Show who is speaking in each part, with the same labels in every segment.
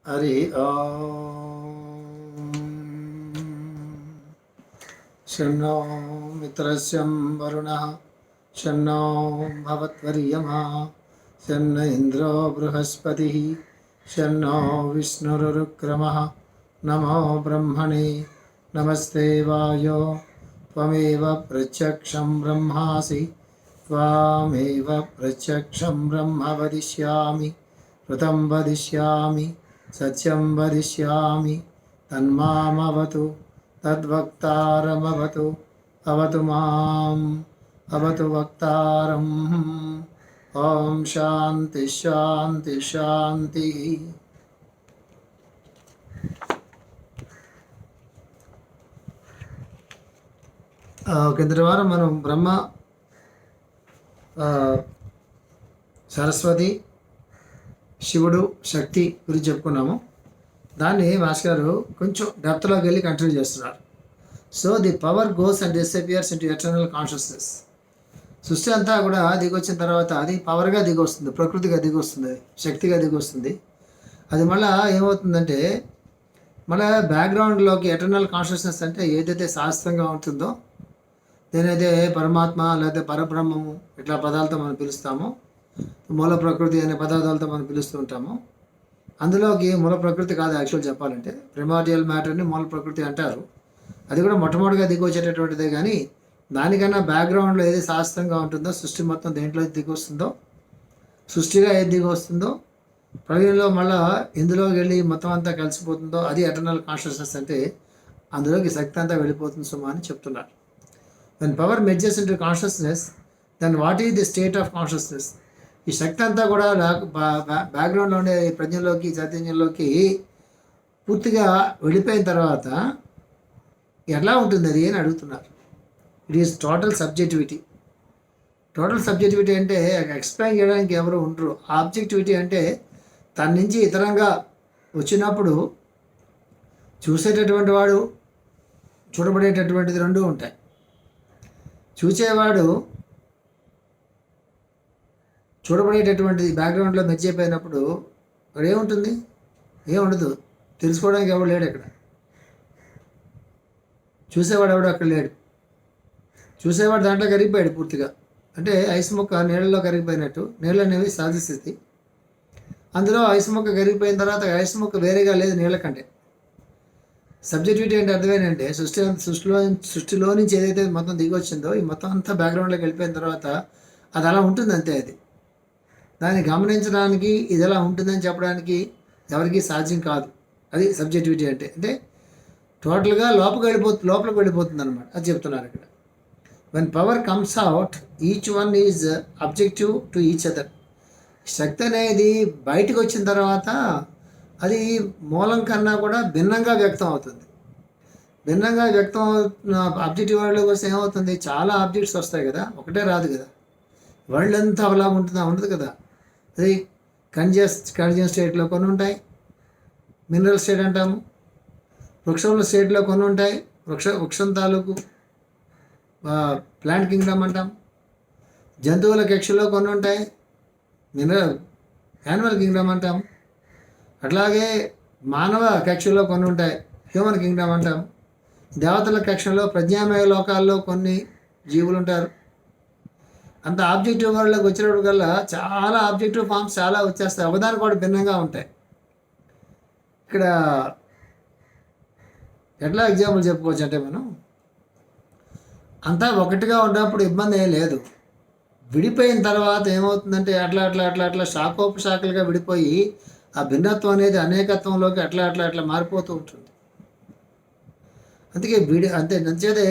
Speaker 1: हरि शन्नो मित्रस्यं वरुणः शन्नो भवत्वर्यमा शन्न इन्द्रो बृहस्पतिः शन्नो विष्णुरुक्रमः नमो ब्रह्मणे नमस्ते वायो त्वमेव प्रत्यक्षं ब्रह्मासि त्वामेव प्रत्यक्षं ब्रह्म वदिष्यामि ऋतं वदिष्यामि सत्यं वदिष्यामि तन्मामवतु तद्वक्तारमवतु अवतु माम् अवतु वक्तारम् ओम शांति शांति शांति కిందటి వారం మనం బ్రహ్మ సరస్వతి శివుడు శక్తి గురించి చెప్పుకున్నాము. దాన్ని మాస్ గారు కొంచెం డెప్త్లోకి వెళ్ళి కంటిన్యూ చేస్తున్నారు. So the power goes and disappears into eternal consciousness. సృష్టి అంతా కూడా దిగొచ్చిన తర్వాత అది పవర్గా దిగొస్తుంది, ప్రకృతిగా దిగొస్తుంది, శక్తిగా దిగొస్తుంది. అది మళ్ళీ ఏమవుతుందంటే మళ్ళీ బ్యాక్గ్రౌండ్లోకి ఎటర్నల్ కాన్షియస్నెస్ అంటే ఏదైతే శాస్త్రంగా ఉంటుందో దేనైతే పరమాత్మ లేకపోతే పరబ్రహ్మము ఇట్లా పదాలతో మనం పిలుస్తామో, మూల ప్రకృతి అనే పదార్థాలతో మనం పిలుస్తూ ఉంటాము. అందులోకి మూల ప్రకృతి కాదు యాక్చువల్ చెప్పాలంటే, ప్రిమార్డియల్ మ్యాటర్ని మూల ప్రకృతి అంటారు. అది కూడా మొట్టమొదటిగా దిగి వచ్చేటటువంటిదే. కానీ దానికన్నా బ్యాక్గ్రౌండ్లో ఏది శాస్త్రంగా ఉంటుందో, సృష్టి మొత్తం దేంట్లో దిగి వస్తుందో, సృష్టిగా ఏది దిగి వస్తుందో, ప్రళయంలో మళ్ళీ ఇందులోకి వెళ్ళి మొత్తం అంతా కలిసిపోతుందో అది ఎటర్నల్ కాన్షియస్నెస్. అంటే అందులోకి శక్తి అంతా వెళ్ళిపోతుంది సుమా అని చెప్తున్నారు. When power merges into consciousness, then what is the state of consciousness? ఈ శక్తి అంతా కూడా బ్యాక్గ్రౌండ్లో ఉండే ప్రజ్ఞలోకి, చైతన్యంలోకి పూర్తిగా వెళ్ళిపోయిన తర్వాత ఎలా ఉంటుంది అది అని అడుగుతున్నారు. It is total subjectivity. Total subjectivity అంటే ఎక్స్ప్లెయిన్ చేయడానికి ఎవరు ఉండరు. ఆబ్జెక్టివిటీ అంటే తన నుంచి ఇతరంగా వచ్చినప్పుడు చూసేటటువంటి వాడు, చూడబడేటటువంటిది రెండూ ఉంటాయి. చూసేవాడు చూడబడేటటువంటిది బ్యాక్గ్రౌండ్లో మెర్జ్ అయిపోయినప్పుడు అక్కడ ఏముంటుంది? ఏముండదు. తెలుసుకోవడానికి ఎవడు లేడు అక్కడ. చూసేవాడు ఎవడు అక్కడ లేడు. చూసేవాడు దాంట్లో కరిగిపోయాడు పూర్తిగా. అంటే ఐస్ మొక్క నీళ్ళలో కరిగిపోయినట్టు. నీళ్ళు అనేవి సహజ స్థితి. అందులో ఐస్ మొక్క కరిగిపోయిన తర్వాత ఐస్ మొక్క వేరేగా లేదు నీళ్ళ కంటే. సబ్జెక్టివిటీ అంటే అర్థమేనంటే సృష్టిలో నుంచి ఏదైతే మొత్తం దిగి వచ్చిందో ఈ మొత్తం అంతా బ్యాక్గ్రౌండ్లోకి వెళ్ళిపోయిన తర్వాత అది అలా ఉంటుంది అంతే. అది దాన్ని గమనించడానికి ఇది ఎలా ఉంటుందని చెప్పడానికి ఎవరికి సాధ్యం కాదు. అది సబ్జెక్టివిటీ అంటే. అంటే టోటల్గా లోపలికి వెళ్ళిపోతుంది అనమాట. అది చెప్తున్నారు ఇక్కడ. When power comes out, each one is objective to each other. శక్తి అనేది బయటకు వచ్చిన తర్వాత అది మూలం కన్నా కూడా భిన్నంగా వ్యక్తం అవుతుంది. భిన్నంగా వ్యక్తం ఆబ్జెక్టివ్ వరల్డ్లోకి వస్తే ఏమవుతుంది? చాలా ఆబ్జెక్ట్స్ వస్తాయి కదా, ఒకటే రాదు కదా. వరల్డ్ అంతా అలా ఉంటుందా? ఉండదు కదా. అది ఖనిజం స్టేట్లో కొన్ని ఉంటాయి, మినరల్ స్టేట్ అంటాము. వృక్షంలో స్టేట్లో కొన్ని ఉంటాయి, వృక్షం తాలూకు ప్లాంట్ కింగ్డమ్ అంటాం. జంతువుల కక్షలో కొన్ని ఉంటాయి, యానిమల్ కింగ్డమ్ అంటాం. అట్లాగే మానవ కక్షలో కొన్ని ఉంటాయి, హ్యూమన్ కింగ్డమ్ అంటాం. దేవతల కక్షలో ప్రజ్ఞామయ లోకాల్లో కొన్ని జీవులు ఉంటారు. అంత ఆబ్జెక్టివ్ వరల్డ్లోకి వచ్చినప్పుడు కల్లా చాలా ఆబ్జెక్టివ్ ఫామ్స్ చాలా వచ్చేస్తాయి, ఒకదానికి కూడా భిన్నంగా ఉంటాయి. ఇక్కడ ఎట్లా ఎగ్జాంపుల్ చెప్పుకోవచ్చు అంటే, మనం అంతా ఒకటిగా ఉన్నప్పుడు ఇబ్బంది ఏం లేదు. విడిపోయిన తర్వాత ఏమవుతుందంటే అట్లా శాఖోపశాఖలుగా విడిపోయి ఆ భిన్నత్వం అనేది అనేకత్వంలోకి అట్లా మారిపోతూ ఉంటుంది. అందుకే అంతే నచ్చేదే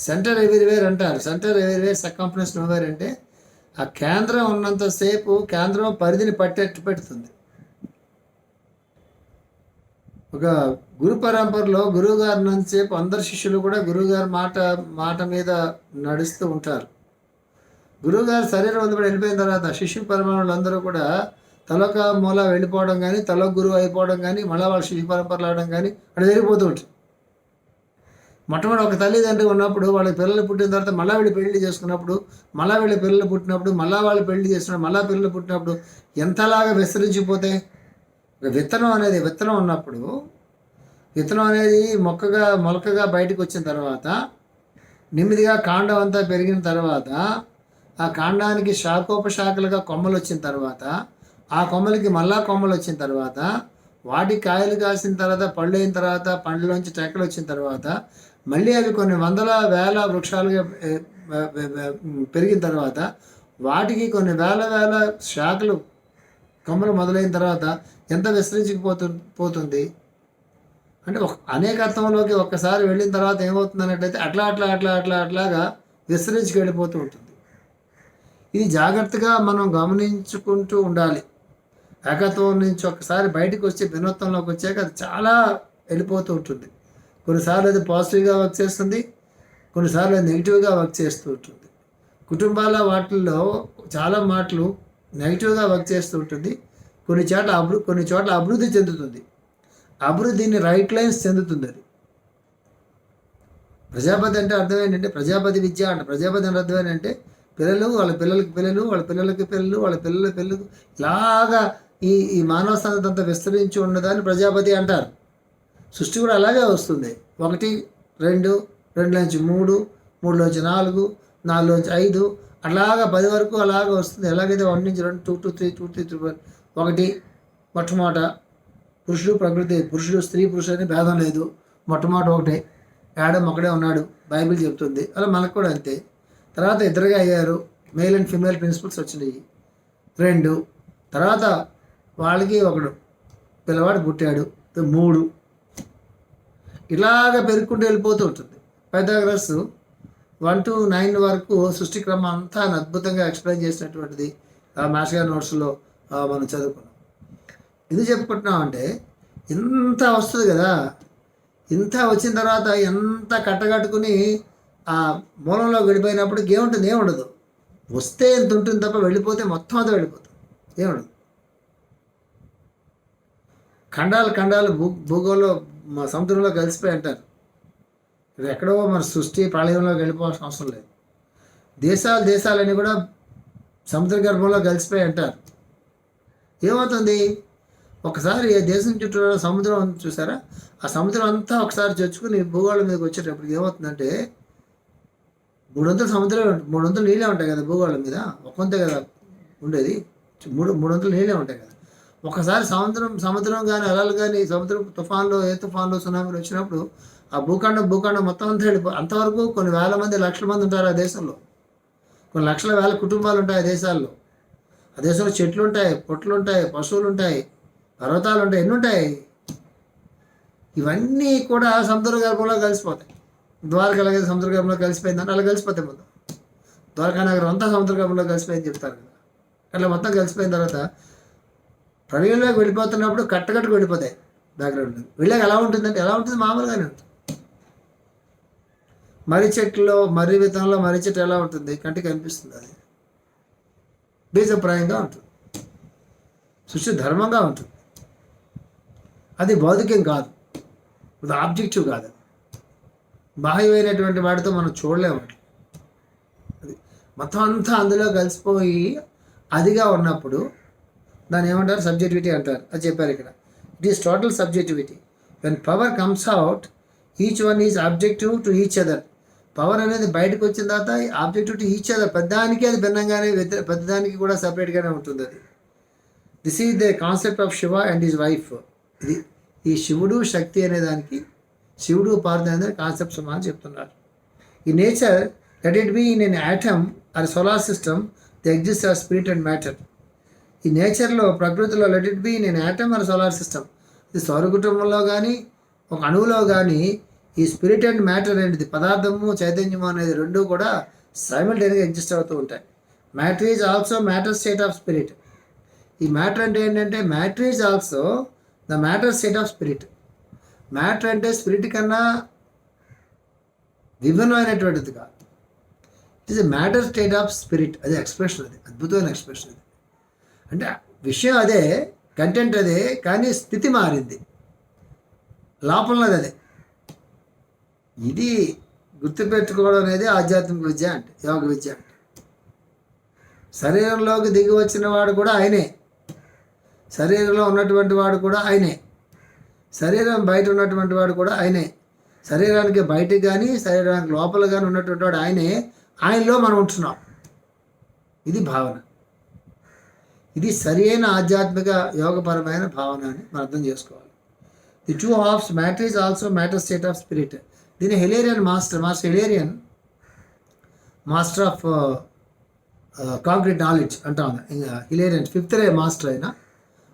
Speaker 1: సెంటర్ ఎవ్రీవేర్ అంటారు. Centre everywhere, circumference nowhere. అంటే ఆ కేంద్రం ఉన్నంతసేపు కేంద్రం పరిధిని పట్టేట్టు పెడుతుంది. ఒక గురు పరంపరలో గురువుగారు ఉన్నంతసేపు అందరు శిష్యులు కూడా గురువుగారు మాట మీద నడుస్తూ ఉంటారు. గురువుగారు శరీరం వదిలి వెళ్ళిపోయిన తర్వాత శిష్యు పరమాణులు అందరూ కూడా తలొక మూల వెళ్ళిపోవడం కానీ, తలొక గురువు అయిపోవడం కానీ, మళ్ళీ వాళ్ళ శిష్యు పరంపరలు అవడం కానీ అక్కడ జరిగిపోతూ ఉంటుంది. మొట్టమొదటి ఒక తల్లిదండ్రి ఉన్నప్పుడు వాళ్ళకి పిల్లలు పుట్టిన తర్వాత మళ్ళీ వీళ్ళు పెళ్లి చేసుకున్నప్పుడు, మళ్ళీ వీళ్ళ పిల్లలు పుట్టినప్పుడు, మళ్ళీ వాళ్ళు పెళ్లి చేసినప్పుడు, మళ్ళీ పిల్లలు పుట్టినప్పుడు ఎంతలాగా విస్తరించిపోతాయి. విత్తనం ఉన్నప్పుడు విత్తనం అనేది మొలకగా బయటకు వచ్చిన తర్వాత నెమ్మదిగా కాండం అంతా పెరిగిన తర్వాత ఆ కాండానికి శాఖోపశాఖలుగా కొమ్మలు వచ్చిన తర్వాత ఆ కొమ్మలకి మళ్ళా కొమ్మలు వచ్చిన తర్వాత వాటి కాయలు కాసిన తర్వాత పళ్ళు అయిన తర్వాత పండ్లలోంచి టెక్కలు వచ్చిన తర్వాత మళ్ళీ అవి కొన్ని వందల వేల వృక్షాలుగా పెరిగిన తర్వాత వాటికి కొన్ని వేల శాఖలు కొమ్మలు మొదలైన తర్వాత ఎంత పోతుంది అంటే అనేకత్వంలోకి ఒక్కసారి వెళ్ళిన తర్వాత ఏమవుతుంది అన్నట్లయితే అట్లాగా విస్తరించుకు వెళ్ళిపోతూ ఉంటుంది. ఇది జాగ్రత్తగా మనం గమనించుకుంటూ ఉండాలి. ఏకత్వం నుంచి ఒకసారి బయటకు వచ్చి భిన్నత్వంలోకి వచ్చాక అది చాలా వెళ్ళిపోతూ ఉంటుంది. కొన్నిసార్లు అది పాజిటివ్గా వర్క్ చేస్తుంది, కొన్నిసార్లు అది నెగిటివ్గా వర్క్ చేస్తూ ఉంటుంది. కుటుంబాల వాటిల్లో చాలా మాటలు నెగిటివ్గా వర్క్ చేస్తూ ఉంటుంది. కొన్ని చోట్ల అభివృద్ధి చెందుతుంది. అభివృద్ధిని రైట్ లైన్స్ చెందుతుంది. అది ప్రజాపతి అంటే అర్థం ఏంటంటే ప్రజాపతి విద్య అంటే ప్రజాపతి అంటే అర్థం ఏంటంటే పిల్లలు వాళ్ళ పిల్లలకి పిల్లలు వాళ్ళ పిల్లలకి పిల్లలు వాళ్ళ పిల్లల పిల్లలు ఇలాగా ఈ మానవ సంతతి అంతా విస్తరించి ఉన్నదాన్ని ప్రజాపతి అంటారు. సృష్టి కూడా అలాగే వస్తుంది. 1, 2, 2-3, 3-4, 4-5 అట్లాగా 10 వరకు అలాగే వస్తుంది. ఎలాగైతే 1 నుంచి 2, 2 to 3, 2 to 3, 1 మొట్టమొదట పురుషుడు ప్రకృతి, పురుషుడు స్త్రీ పురుషుడు అని భేదం లేదు. మొట్టమొదటి ఒకటే, ఆడమ్ ఒకడే ఉన్నాడు బైబిల్ చెప్తుంది. అలా మనకు కూడా అంతే. తర్వాత ఇద్దరుగా అయ్యారు, మేల్ అండ్ ఫిమేల్ ప్రిన్సిపల్స్ వచ్చినాయి. 2 తర్వాత వాళ్ళకి ఒకడు పిల్లవాడు పుట్టాడు. 3 ఇలాగ పెరుగుకుంటూ వెళ్ళిపోతూ ఉంటుంది. పైథాగరస్ 1 to 9 వరకు సృష్టి క్రమం అంతా అద్భుతంగా ఎక్స్ప్లెయిన్ చేసినటువంటిది మాస్టర్ గారి నోట్స్లో మనం చదువుకున్నాం. ఇది చెప్పుకుంటున్నామంటే ఇంత వస్తుంది కదా, ఇంత వచ్చిన తర్వాత ఎంత కట్టగట్టుకుని ఆ మూలంలో వెళ్ళిపోయినప్పుడు ఏముంటుంది? ఏముండదు. వస్తే ఎంత ఉంటుంది తప్ప వెళ్ళిపోతే మొత్తం అంతా వెళ్ళిపోతుంది, ఏముండదు. ఖండాలు భూగోళంలో సముద్రంలో కలిసిపోయి అంటారు. ఇది ఎక్కడో మన సృష్టి ప్రళయంలోకి వెళ్ళిపోవాల్సిన అవసరం లేదు. దేశాలన్నీ కూడా సముద్ర గర్భంలో కలిసిపోయి అంటారు. ఏమవుతుంది? ఒకసారి దేశం చుట్టూ సముద్రం చూసారా? ఆ సముద్రం అంతా ఒకసారి చొచ్చుకుని భూగోళం మీదకి వచ్చేటప్పుడు ఏమవుతుందంటే 300 సముద్రం 300 నీళ్ళే ఉంటాయి కదా భూగోళం మీద. ఒకంతే కదా ఉండేది, 300 నీళ్ళే ఉంటాయి కదా. ఒకసారి సముద్రం కానీ అలలు కానీ సముద్రం ఏ తుఫాన్లు సునామీలు వచ్చినప్పుడు ఆ భూఖండం మొత్తం అంతా అంతవరకు కొన్ని వేల మంది లక్షల మంది ఉంటారు ఆ దేశంలో. కొన్ని లక్షల వేల కుటుంబాలు ఉంటాయి ఆ దేశాల్లో. ఆ దేశంలో చెట్లు ఉంటాయి, పొట్లు ఉంటాయి, పశువులు ఉంటాయి, పర్వతాలు ఉంటాయి, ఎన్ని ఉంటాయి. ఇవన్నీ కూడా సముద్ర గర్భంలో కలిసిపోతాయి. ద్వారక అలాగే సముద్ర గర్భంలో కలిసిపోయిందంటే అలా కలిసిపోతాయి. మొత్తం ద్వారకా నగరం అంతా సముద్ర గర్భంలో కలిసిపోయింది చెప్తారు కదా. అట్లా మొత్తం కలిసిపోయిన తర్వాత ప్రళయంలోకి వెళ్ళిపోతున్నప్పుడు కట్టకట్టుకు వెళ్ళిపోతాయి. బ్యాక్గ్రౌండ్ వెళ్ళాక ఎలా ఉంటుందంటే ఎలా ఉంటుంది? మామూలుగానే ఉంటుంది. మర్రి విత్తనంలో మర్రి చెట్టు ఎలా ఉంటుంది? కంటికి కనిపిస్తుంది. అది బీజప్రాయంగా ఉంటుంది, సృష్టి ధర్మంగా ఉంటుంది. అది భౌతికం కాదు, అది ఆబ్జెక్టివ్ కాదు. బాహ్యమైనటువంటి వాటితో మనం చూడలేము. అది మొత్తం అంతా అందులో కలిసిపోయి అదిగా ఉన్నప్పుడు దాన్ని ఏమంటారు? సబ్జెక్టివిటీ అంటారు. అది చెప్పారు ఇక్కడ. It is total subjectivity. When power comes out each one is objective to each other. Power అనేది బయటకు వచ్చిన తర్వాత ఆబ్జెక్టివ్ టు ఈచ్ అదర్. పెద్దదానికి అది భిన్నంగానే, పెద్దదానికి కూడా సపరేట్గానే ఉంటుంది. అది this is the concept of Shiva and his wife. ఇది ఈ శివుడు శక్తి అనే దానికి, శివుడు పార్వతి అనే కాన్సెప్ట్స్ అని చెప్తున్నారు. ఈ nature let it be in an atom or solar system the exist or spirit and matter. ఈ నేచర్లో, ప్రకృతిలో let it be in an atom or solar system. ఇది సౌర కుటుంబంలో కానీ ఒక అణువులో కానీ ఈ స్పిరిట్ అండ్ మ్యాటర్ అనేది పదార్థము చైతన్యము అనేది రెండు కూడా సైమల్టేనియస్గా ఎగ్జిస్ట్ అవుతూ ఉంటాయి. Matter is also matter state of spirit. ఈ మ్యాటర్ అంటే ఏంటంటే matter is also the matter state of spirit. Matter అంటే స్పిరిట్ కన్నా విభిన్నమైనటువంటిది కాదు. It is a matter state of spirit. అది ఎక్స్ప్రెషన్, అది అద్భుతమైన ఎక్స్ప్రెషన్. అది అంటే విషయం అదే, కంటెంట్ అదే, కానీ స్థితి మారింది, లోపలది అదే. ఇది గుర్తుపెట్టుకోవడం అనేది ఆధ్యాత్మిక విద్య అంటే, యోగ విద్య అంటే. శరీరంలోకి దిగి వచ్చిన వాడు కూడా ఆయనే, శరీరంలో ఉన్నటువంటి వాడు కూడా ఆయనే, శరీరం బయట ఉన్నటువంటి వాడు కూడా ఆయనే, శరీరానికి బయటికి కానీ శరీరానికి లోపల కానీ ఉన్నటువంటి వాడు ఆయనే, ఆయనలో మనం ఉంటున్నాం. ఇది భావన. ఇది సరి అయిన ఆధ్యాత్మిక యోగపరమైన భావన అని మనం అర్థం చేసుకోవాలి. The two halves matter is also matter state of spirit. దీని Hilarion master Hilarion master of concrete knowledge అంటాం. హిలేరియన్ 5th రే మాస్టర్ అయిన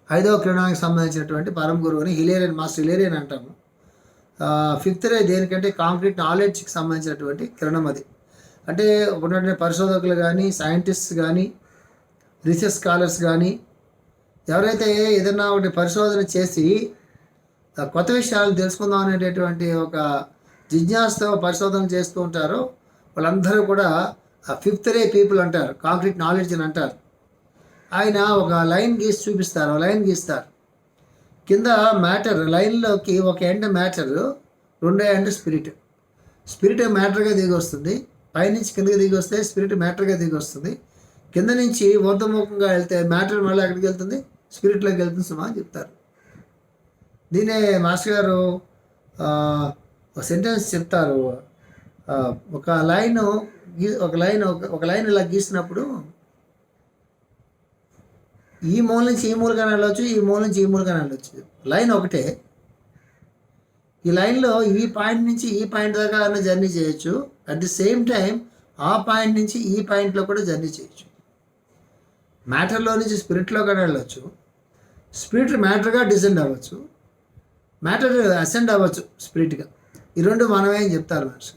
Speaker 1: 5వ కిరణానికి సంబంధించినటువంటి పరమ గురువు అని హిలేరియన్ అంటాము. 5th రే దేనికంటే కాంక్రీట్ నాలెడ్జ్కి సంబంధించినటువంటి కిరణం. అది అంటే ఉన్నటువంటి పరిశోధకులు కానీ, సైంటిస్ట్స్ కానీ, రీసెర్చ్ స్కాలర్స్ కానీ, ఎవరైతే ఏదైనా ఒకటి పరిశోధన చేసి కొత్త విషయాలు తెలుసుకుందాం అనేటటువంటి ఒక జిజ్ఞాసతో పరిశోధన చేస్తూ ఉంటారో వాళ్ళందరూ కూడా 5th రే పీపుల్ అంటారు, కాంక్రీట్ నాలెడ్జ్ అని అంటారు. ఆయన ఒక లైన్ గీసి చూపిస్తారు, లైన్ గీస్తారు. కింద మ్యాటర్ లైన్లోకి ఒక ఎండ్ మ్యాటర్, రెండో ఎండ్ స్పిరిట్. స్పిరిట్ మ్యాటర్గా దిగి వస్తుంది, పైనుంచి కిందకి దిగి వస్తే స్పిరిట్ మ్యాటర్గా దిగి వస్తుంది. కింద నుంచి ఊర్ధముఖంగా వెళ్తే మ్యాటర్ మళ్ళీ ఎక్కడికి వెళ్తుంది, స్పిరిట్లోకి వెళ్తుంది సుమా అని చెప్తారు. దీనే మాస్టర్ గారు ఒక సెంటెన్స్ చెప్తారు. ఒక లైన్ ఇలా గీసినప్పుడు ఈ మూల నుంచి ఈ మూలగానే వెళ్ళవచ్చు, ఈ మూల నుంచి ఈ మూలగానే వెళ్ళవచ్చు. లైన్ ఒకటే. ఈ లైన్లో ఈ పాయింట్ నుంచి ఈ పాయింట్ దాకా జర్నీ చేయొచ్చు. అట్ ది సేమ్ టైం ఆ పాయింట్ నుంచి ఈ పాయింట్లో కూడా జర్నీ చేయొచ్చు. మ్యాటర్లో నుంచి స్పిరిట్లో కూడా వెళ్ళవచ్చు, స్పిరిట్ మ్యాటర్గా డిసెండ్ అవ్వచ్చు, మ్యాటర్ అసెండ్ అవ్వచ్చు స్పిరిట్గా. ఈ రెండు మనమే అని చెప్తారు మనిషి.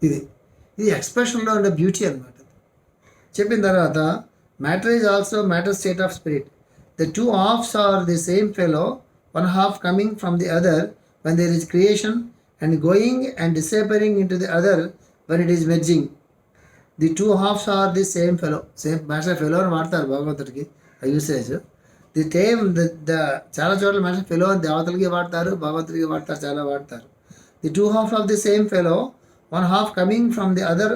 Speaker 1: ఇది ఎక్స్ప్రెషన్లో ఉండే బ్యూటీ అనమాట. చెప్పిన తర్వాత matter is also matter state of spirit. The two halves are the same fellow, one half coming from the other when there is creation and going and disappearing into the other when it is merging. The two halves are the same fellow. Same master fellow అని వాడతారు భగవంతుడికి ఆ usage. The time చాలా చోట్ల master fellow అని దేవతలకి వాడతారు, భగవంతుడికి వాడతారు, చాలా వాడతారు. The two half of the same fellow, one half coming from the other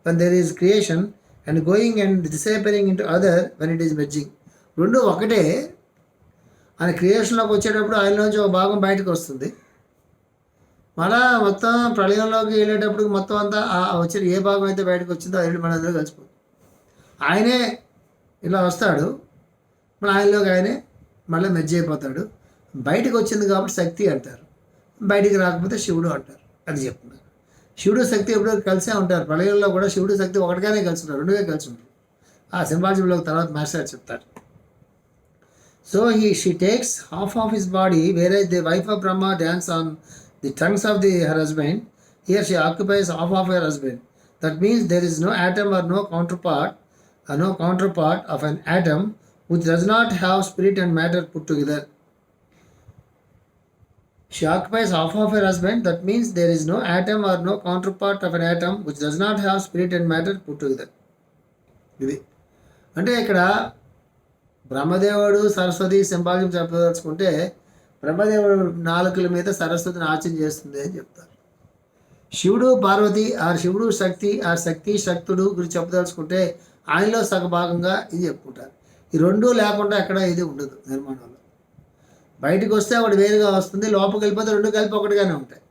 Speaker 1: when there is creation and going and disappearing into other when it is merging. రెండు ఒకటే. ఆయన క్రియేషన్లోకి వచ్చేటప్పుడు ఆయనలోంచి ఒక భాగం బయటకు వస్తుంది, మళ్ళా మొత్తం ప్రళయంలోకి వెళ్ళేటప్పుడు మొత్తం అంతా వచ్చే ఏ భాగం అయితే బయటకు వచ్చిందో అది మన అందరూ కలిసిపోతుంది. ఆయనే ఇలా వస్తాడు, మళ్ళీ ఆయనలోకి ఆయనే మళ్ళీ మెర్జ్ అయిపోతాడు. బయటకు వచ్చింది కాబట్టి శక్తి అంటారు, బయటికి రాకపోతే శివుడు అంటారు. అది చెప్తున్నారు. శివుడు శక్తి ఎప్పుడో కలిసే ఉంటారు. ప్రళయంలో కూడా శివుడు శక్తి ఒకటిగానే కలిసి ఉంటారు, రెండుగా కలిసి ఉంటారు. ఆ సింబాలజీలో తర్వాత మాస్టర్ చెప్తారు. So she takes half of his body, whereas the wife of Brahma dance on the tongues of her husband. Here she occupies half of her husband. That means there is no atom or no counterpart of an atom which does not have spirit and matter put together. She occupies half of her husband. That means there is no atom or no counterpart of an atom which does not have spirit and matter put together. ఇది అంటే ఇక్కడ బ్రహ్మదేవుడు Saraswati symbolism చెప్పదలుచుకుంటే బ్రహ్మదేవుడు నాలుకల మీద సరస్వతిని ఆచరణ చేస్తుంది అని చెప్తారు. శివుడు పార్వతి శివుడు శక్తి శక్తి శక్తుడు గురించి చెప్పదలుచుకుంటే ఆయనలో సగభాగంగా ఇది చెప్పుకుంటారు. ఈ రెండూ లేకుండా ఎక్కడ ఇది ఉండదు నిర్మాణంలో. బయటకు వస్తే ఒకటి వేరుగా వస్తుంది, లోపలికి వెళ్ళిపోతే రెండు కలిపి ఒకటిగానే ఉంటాయి.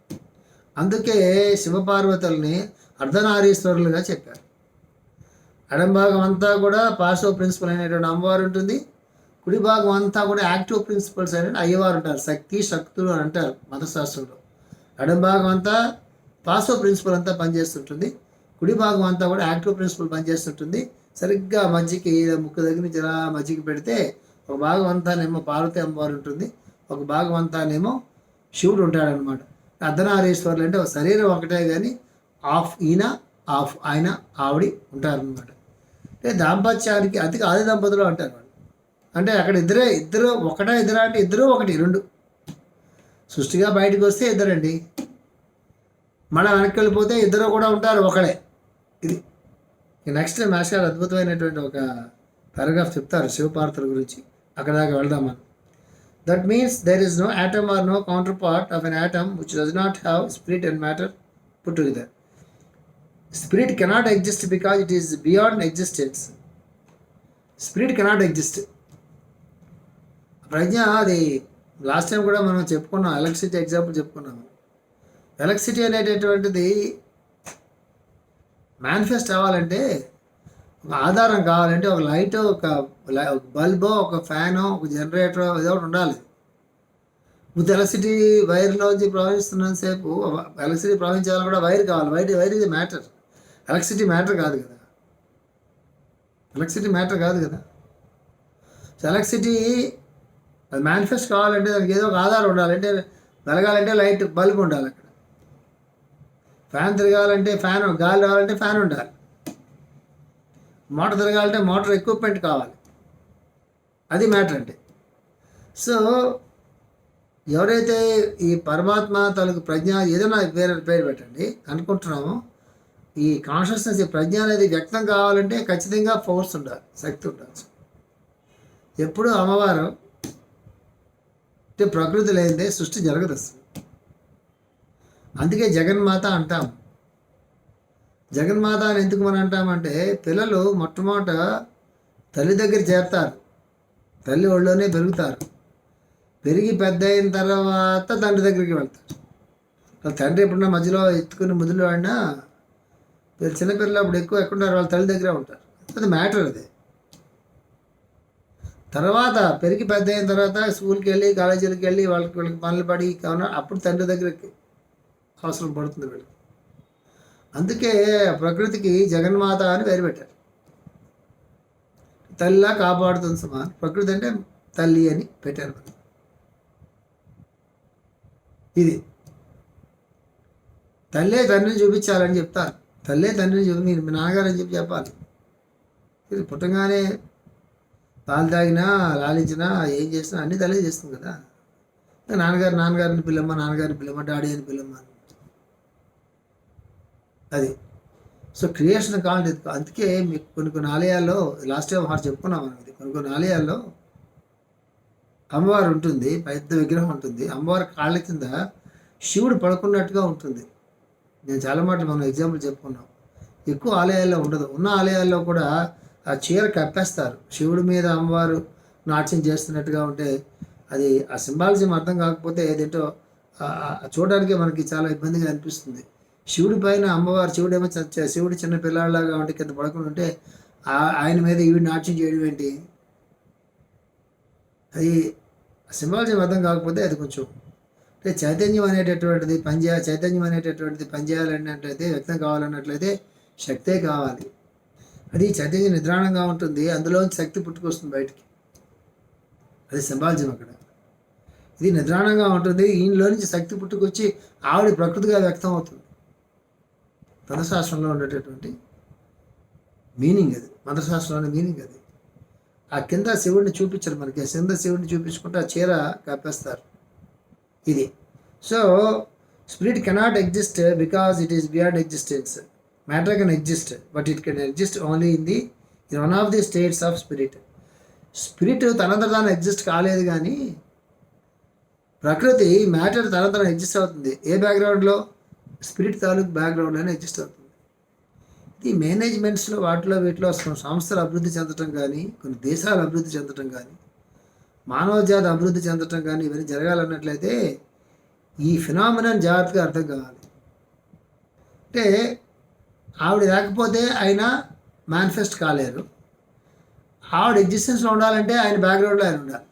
Speaker 1: అందుకే శివపార్వతుల్ని అర్ధనారీశ్వరులుగా చెప్పారు. ఎడం భాగం అంతా కూడా పాసివ్ ప్రిన్సిపల్ అయినటువంటి అమ్మవారు ఉంటుంది, కుడి భాగం అంతా కూడా యాక్టివ్ ప్రిన్సిపల్స్ అయినటువంటి అయ్యవారు ఉంటారు. శక్తి శక్తులు అని అంటారు మతశాస్త్రంలో. ఎడం భాగం అంతా పాసివ్ ప్రిన్సిపల్ అంతా పనిచేస్తుంటుంది, కుడి భాగం అంతా కూడా యాక్టివ్ ప్రిన్సిపల్ పనిచేస్తుంటుంది. సరిగ్గా మధ్యకి ముక్కు దగ్గర నుంచి ఇలా మధ్యకి పెడితే ఒక భాగం అంతానేమో పార్వతి అమ్మవారు ఉంటుంది, ఒక భాగం అంతానేమో శివుడు ఉంటాడనమాట. అర్ధనారీశ్వరులు అంటే ఒక శరీరం ఒకటే కానీ ఆఫ్ ఈయన ఆఫ్ ఆయన ఆవిడి ఉంటారనమాట. అంటే దాంపత్యానికి ఆది దంపతులు అంటారు వాళ్ళు. అంటే అక్కడ ఇద్దరు ఒకటా ఇద్దరా అంటే ఇద్దరు ఒకటి, రెండు. సృష్టిగా బయటకు వస్తే ఇద్దరండి, మళ్ళీ వెనక్కి వెళ్ళిపోతే ఇద్దరు కూడా ఉంటారు ఒకడే. ఇది నెక్స్ట్ మాస్టర్ అద్భుతమైనటువంటి ఒక పారాగ్రాఫ్ చెప్తారు శివపార్వతుల గురించి. అక్కడ దాకా వెళ్దాం మనం. That means there is no atom or no counterpart of an atom which does not have spirit and matter put together. Spirit cannot exist because it is beyond existence. Spirit cannot exist. ప్రజ్ఞ అది last time కూడా మనం చెప్పుకున్నాం, electricity example చెప్పుకున్నాము. Electricity అనేటటువంటిది manifest అవ్వాలంటే ఒక ఆధారం కావాలంటే ఒక లైట్, ఒక బల్బో, ఒక ఫ్యానో, ఒక జనరేటరో ఏదో ఒకటి ఉండాలి. విత్ ఎలక్ట్రిసిటీ వైర్లోంచి ప్రవహిస్తున్నంతసేపు ఎలక్ట్రిసిటీ ప్రవహించాలని కూడా వైర్ కావాలి. వైర్ ఇది మ్యాటర్. ఎలక్ట్రిసిటీ మ్యాటర్ కాదు కదా. ఎలక్ట్రిసిటీ మ్యాటర్ కాదు కదా. సో ఎలక్ట్రిసిటీ అది మేనిఫెస్ట్ కావాలంటే దానికి ఏదో ఒక ఆధారం ఉండాలి. అంటే వెలగాలంటే లైట్ బల్బ్ ఉండాలి అక్కడ. ఫ్యాన్ తిరగాలంటే ఫ్యాన్, గాలి రావాలంటే ఫ్యాన్ ఉండాలి. మోటార్ తిరగాలంటే మోటార్ ఎక్విప్మెంట్ కావాలి. అది మ్యాటర్ అంటే. సో ఎవరైతే ఈ పరమాత్మ తనకు ప్రజ్ఞ ఏదైనా పేరు పెట్టండి అనుకుంటున్నామో, ఈ కాన్షియస్నెస్, ఈ ప్రజ్ఞ అనేది వ్యక్తం కావాలంటే ఖచ్చితంగా ఫోర్స్ ఉండాలి, శక్తి ఉండాలి. ఎప్పుడు అమ్మవారు అంటే ప్రకృతి లేనిదే సృష్టి జరగదు అసలు. అందుకే జగన్మాత అంటాం. జగన్మాత అని ఎందుకు మనం అంటామంటే, పిల్లలు మొట్టమొదట తల్లి దగ్గర చేరతారు, తల్లి ఒళ్ళోనే పెరుగుతారు. పెరిగి పెద్ద అయిన తర్వాత తండ్రి దగ్గరికి వెళ్తారు. తండ్రి ఎప్పుడన్నా మధ్యలో ఎత్తుకుని ముదులు ఆడినా చిన్నపిల్లలు అప్పుడు ఎక్కువ ఎక్కడుంటారు, వాళ్ళ తల్లి దగ్గరే ఉంటారు. అది మ్యాటర్. అది తర్వాత పెరిగి పెద్ద అయిన తర్వాత స్కూల్కి వెళ్ళి కాలేజీలకు వెళ్ళి వీళ్ళకి పనులు పడి కావున అప్పుడు తండ్రి దగ్గరికి అవసరం పడుతుంది వీళ్ళకి. అందుకే ప్రకృతికి జగన్మాత అని పేరు పెట్టారు. తల్లిలా కాపాడుతుంది సుమా. ప్రకృతి అంటే తల్లి అని పెట్టారు. ఇది తల్లే తండ్రిని చూపించాలని చెప్తారు. తల్లే తండ్రిని మీరు మీ నాన్నగారు అని చెప్పాలి. ఇది పుట్టగానే పాలు తాగినా, లాలించినా, ఏం చేసినా అన్నీ తల్లి చేస్తుంది కదా. నాన్నగారిని పిల్లమ్మ, డాడీ అని పిల్లమ్మ. అది సో క్రియేషన్ కావాలి. అందుకే మీకు కొన్ని ఆలయాల్లో లాస్ట్ టైం ఒకటి చెప్పుకున్నాం మనం. ఇది కొన్ని ఆలయాల్లో అమ్మవారు ఉంటుంది, పెద్ద విగ్రహం ఉంటుంది. అమ్మవారి కాళ్ళ కింద శివుడు పడుకున్నట్టుగా ఉంటుంది. నేను చాలా మాటలు మనం ఎగ్జాంపుల్ చెప్పుకున్నాం. ఎక్కువ ఆలయాల్లో ఉండదు. ఉన్న ఆలయాల్లో కూడా ఆ చీర కప్పేస్తారు. శివుడి మీద అమ్మవారు నాట్యం చేస్తున్నట్టుగా ఉంటే అది ఆ సింబాలజీ అర్థం కాకపోతే ఏదేంటో చూడడానికి మనకి చాలా ఇబ్బందిగా అనిపిస్తుంది. శివుడి పైన అమ్మవారు, శివుడు చిన్న పిల్లాడిలాగా ఉంటే కింద పడుకుని ఉంటే ఆయన మీద ఈవిడ నాట్యం చేయడం ఏంటి? అది సింబాలజీ అర్థం కాకపోతే అది కొంచెం అంటే చైతన్యం అనేటటువంటిది పనిచేయాలన్నట్లయితే, వ్యక్తం కావాలన్నట్లయితే శక్తే కావాలి. అది చైతన్యం నిద్రాణంగా ఉంటుంది, అందులోంచి శక్తి పుట్టుకొస్తుంది బయటికి. అది సింబాలజీ అక్కడ. ఇది నిద్రాణంగా ఉంటుంది, ఈయనలో నుంచి శక్తి పుట్టుకొచ్చి ఆవిడ ప్రకృతిగా వ్యక్తం అవుతుంది. మంత్రశాస్త్రంలో ఉండేటటువంటి మీనింగ్ అది. మంత్రశాస్త్రంలోని మీనింగ్ అది. ఆ కింద శివుడిని చూపించారు మనకి. కింద శివుడిని చూపించుకుంటే ఆ చీర కప్పేస్తారు. ఇది so spirit cannot exist because it is beyond existence. Matter can exist but it can exist only in one of the states of spirit. Spirit తనంతట తాను ఎగ్జిస్ట్ కాలేదు, కానీ ప్రకృతి మ్యాటర్ తనంతట ఎగ్జిస్ట్ అవుతుంది. ఏ బ్యాక్గ్రౌండ్లో? స్పిరిట్ తాలూకు బ్యాక్గ్రౌండ్లోనే ఎగ్జిస్ట్ అవుతుంది. ఈ మేనేజ్మెంట్స్లో వీటిలో సంస్థలు అభివృద్ధి చెందటం కానీ, కొన్ని దేశాలు అభివృద్ధి చెందటం కానీ, మానవజాతి అభివృద్ధి చెందటం కానీ ఇవన్నీ జరగాలన్నట్లయితే ఈ ఫినామినన్ జాగ్రత్తగా అర్థం కావాలి. అంటే ఆవిడ లేకపోతే ఆయన మేనిఫెస్ట్ కాలేరు. ఆవిడ ఎగ్జిస్టెన్స్లో ఉండాలంటే ఆయన బ్యాక్గ్రౌండ్లో ఆయన ఉండాలి.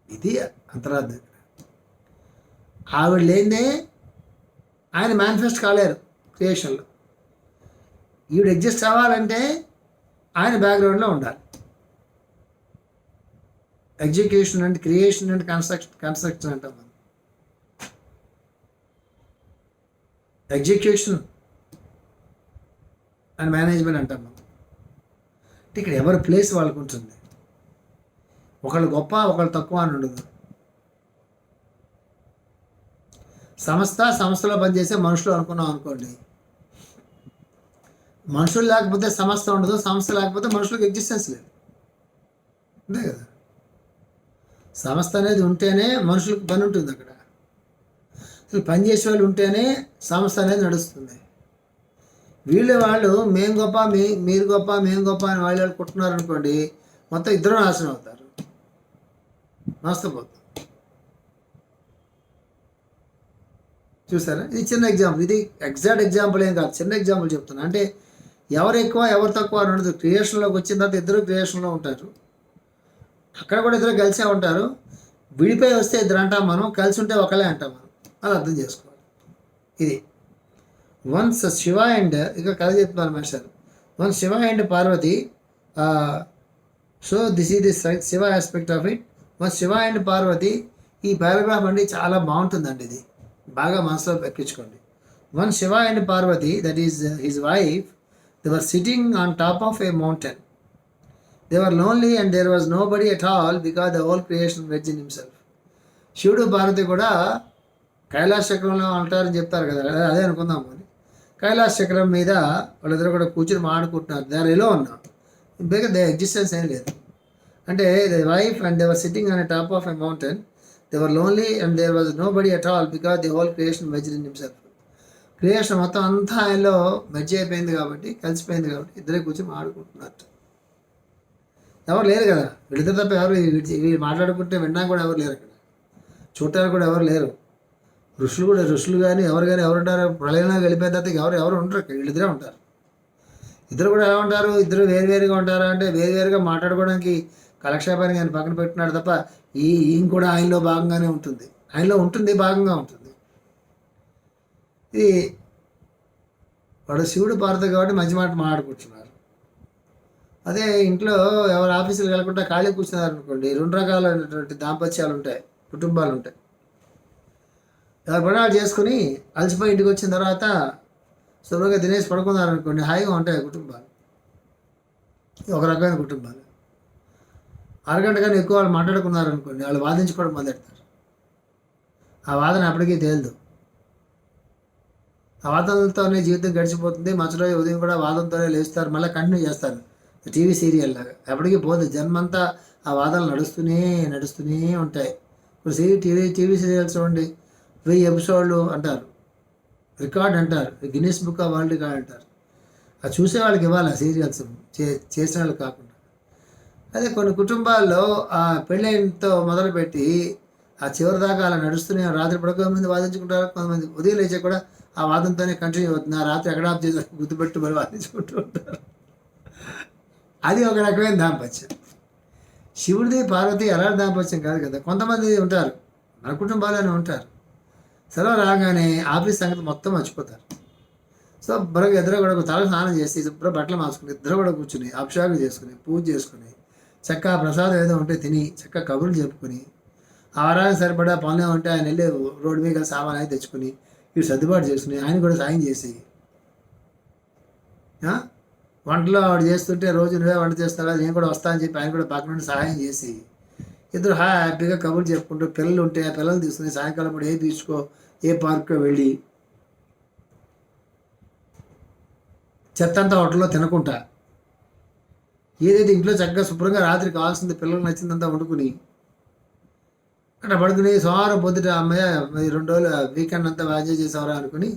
Speaker 1: ఇది అంతరార్థం. ఆవిడ లేదే ఆయన మేనిఫెస్ట్ కాలేరు క్రియేషన్లో. ఈవిడ ఎగ్జిస్ట్ అవ్వాలంటే ఆయన బ్యాక్గ్రౌండ్లో ఉండాలి. Execution and creation and construction అంటాం మనం. ఎగ్జిక్యూషన్ అండ్ మేనేజ్మెంట్ అంటాం మనం. అంటే ఇక్కడ ఎవరి ప్లేస్ వాళ్ళకు ఉంటుంది. ఒకళ్ళు గొప్ప, ఒకళ్ళు తక్కువ అని ఉండదు. సంస్థలో పనిచేసే మనుషులు అనుకున్నాం అనుకోండి. మనుషులు లేకపోతే సంస్థ ఉండదు, సంస్థ లేకపోతే మనుషులకు ఎగ్జిస్టెన్స్ లేదు. అంతే కదా. సంస్థ అనేది ఉంటేనే మనుషులకు పని ఉంటుంది అక్కడ. అసలు పనిచేసే వాళ్ళు ఉంటేనే సంస్థ అనేది నడుస్తుంది. వాళ్ళు మేము గొప్ప, మీరు గొప్ప, మేము గొప్ప అని వాళ్ళు కొట్టున్నారు అనుకోండి, మొత్తం ఇద్దరు నాశనం అవుతారు. మోసపోతాం. చూసారా, ఇది చిన్న ఎగ్జాంపుల్, ఇది ఎగ్జాక్ట్ ఎగ్జాంపుల్ ఏం కాదు, చిన్న ఎగ్జాంపుల్ చెప్తున్నా. అంటే ఎవరు ఎక్కువ ఎవరు తక్కువ అని ఉండదు. క్రియేషన్లోకి వచ్చిన తర్వాత ఇద్దరు క్రియేషన్లో ఉంటారు, అక్కడ కూడా ఇద్దరు కలిసే ఉంటారు. విడిపోయి వస్తే ఇద్దరు అంటాం మనం, కలిసి ఉంటే ఒకళ్ళే అంటాం మనం. అది అర్థం చేసుకోవాలి. ఇది వన్స్ శివ అండ్, ఇక కథ చెప్తున్నారు మనుషులు. Once Shiva and Parvati, so this is the Shiva aspect of it. Once Shiva and Parvati, ఈ పారాగ్రాఫ్ అండి చాలా బాగుంటుందండి, ఇది బాగా మనసులో ఎక్కించుకోండి. One Shiva and Parvati, that is his wife, they were sitting on top of a mountain. They were lonely and there was nobody at all because the whole creation was in himself. శివుడు పార్వతి కూడా కైలాస చక్రంలో ఉంటారని చెప్తారు కదా, అదే అనుకుందాం. మరి కైలాస చక్రం మీద వాళ్ళిద్దరు కూడా కూర్చొని మాట్లాడుకుంటున్నారు. దే ఆర్ ఎలోన్, బేగా దే ఎగ్జిస్టెన్స్ ఏం లేదు. అంటే the wife and they were sitting on top of a mountain. They were lonely and there was nobody at all because the whole creation merged in himself. Creation మొత్తం అంతా ఆయనలో మెజ్ అయిపోయింది కాబట్టి, కలిసిపోయింది కాబట్టి ఇద్దరే కూర్చొని మాట్లాడుకుంటున్నారు. ఎవరు లేరు కదా, వీళ్ళిద్దరు తప్ప ఎవరు, వీళ్ళు మాట్లాడుకుంటే వినడానికి కూడా ఎవరు లేరు, అక్కడ చూడటానికి కూడా ఎవరు లేరు. ఋషులు కానీ ఎవరు ఉంటారు, ప్రళయంలో వెళ్ళిపోయిన తర్వాత ఎవరు ఉండరు, ఇక్కడ వీళ్ళిద్దరే ఉంటారు. ఇద్దరు కూడా ఎలా ఉంటారు, ఇద్దరు వేరువేరుగా ఉంటారు అంటే వేరువేరుగా మాట్లాడుకోవడానికి కాలక్షేపానికి ఆయన పక్కన పెట్టినాడు తప్ప ఈయన కూడా ఆయనలో భాగంగానే ఉంటుంది, భాగంగా ఉంటుంది. ఇది వాడు శివుడు పార్వతి కాబట్టి మంచి మాట మాట్లాడుకుంటున్నారు. అదే ఇంట్లో ఎవరు ఆఫీసులు వెళ్ళకుండా ఖాళీ కూర్చున్నారు అనుకోండి, 2 రకాలైనటువంటి దాంపత్యాలు ఉంటాయి, కుటుంబాలు ఉంటాయి. ఎవరు పడాలు చేసుకుని అలసిపోయి ఇంటికి వచ్చిన తర్వాత శుభ్రంగా తినేసి పడుకున్నారు అనుకోండి, హాయిగా ఉంటాయి కుటుంబాలు. ఒక రకమైన కుటుంబాలు. అరగంట కానీ ఎక్కువ వాళ్ళు మాట్లాడుకున్నారు అనుకోండి, వాళ్ళు వాదించుకోవడం మొదలెడతారు. ఆ వాదన అప్పటికీ తేలదు. ఆ వాదనలతోనే జీవితం గడిచిపోతుంది. మధ్యలో ఉదయం కూడా వాదనతోనే లేస్తారు, మళ్ళీ కంటిన్యూ చేస్తారు టీవీ సీరియల్ లాగా. ఎప్పటికీ పోదు, జన్మంతా ఆ వాదనలు నడుస్తూనే ఉంటాయి. ఇప్పుడు టీవీ సీరియల్స్ చూడండి, 1000 ఎపిసోడ్లు అంటారు, రికార్డ్ అంటారు, Guinness book of world record అంటారు. అది చూసే వాళ్ళకి ఇవ్వాలి ఆ సీరియల్స్, చేసిన వాళ్ళకి కాకుండా. అదే కొన్ని కుటుంబాల్లో ఆ పెళ్ళైనతో మొదలుపెట్టి ఆ చివరి దాకా అలా నడుస్తూనే, రాత్రి పడుకో ముందు వాదించుకుంటారు. కొంతమంది ఉదయం లేచే కూడా ఆ వాదంతోనే కంటిన్యూ అవుతుంది. ఆ రాత్రి ఎక్కడ ఆఫ్ చేసి గుర్తుపెట్టు మరి వాదించుకుంటూ ఉంటారు. అది ఒక రకమైన దాంపత్యం. శివుడిది పార్వతి అలాంటి దాంపత్యం కాదు కదా. కొంతమంది ఉంటారు, మన కుటుంబాల్లోనే ఉంటారు, సెలవు రాగానే ఆఫీస్ సంగతి మొత్తం మర్చిపోతారు. సో బరగా ఇద్దరు కూడా తల స్నానం చేసి శుభ్ర బట్టలు మార్చుకుని ఇద్దరు కూడా కూర్చుని అభిషేకం చేసుకుని పూజ చేసుకుని చక్కగా ప్రసాదం ఏదో ఉంటే తిని చక్కగా కబుర్లు చెప్పుకొని, ఆ వారానికి సరిపడా పనులు ఉంటే ఆయన వెళ్ళి రోడ్డు మీద సామాన్ అయితే తెచ్చుకుని ఇవి సర్దుబాటు చేసుకుని ఆయన కూడా సాయం చేసి, వంటలో ఆవిడ చేస్తుంటే రోజు నువ్వే వంట చేస్తావా నేను కూడా వస్తా అని చెప్పి ఆయన కూడా పక్క నుండి సహాయం చేసి ఇద్దరు హ్యాపీగా కబుర్లు చెప్పుకుంటూ, పిల్లలు ఉంటే ఆ పిల్లలు తీసుకుని సాయంకాలం కూడా ఏ బీచ్కో ఏ పార్క్కో వెళ్ళి చెత్త అంతా హోటల్లో తినకుండా ఏదైతే ఇంట్లో చక్కగా శుభ్రంగా రాత్రి కావాల్సింది పిల్లలకు నచ్చిందంతా వండుకుని అక్కడ పడుకుని సోమవారం పొద్దుట అమ్మాయి 2 రోజులు వీకెండ్ అంతా ఎంజాయ్ చేసేవారా అనుకుని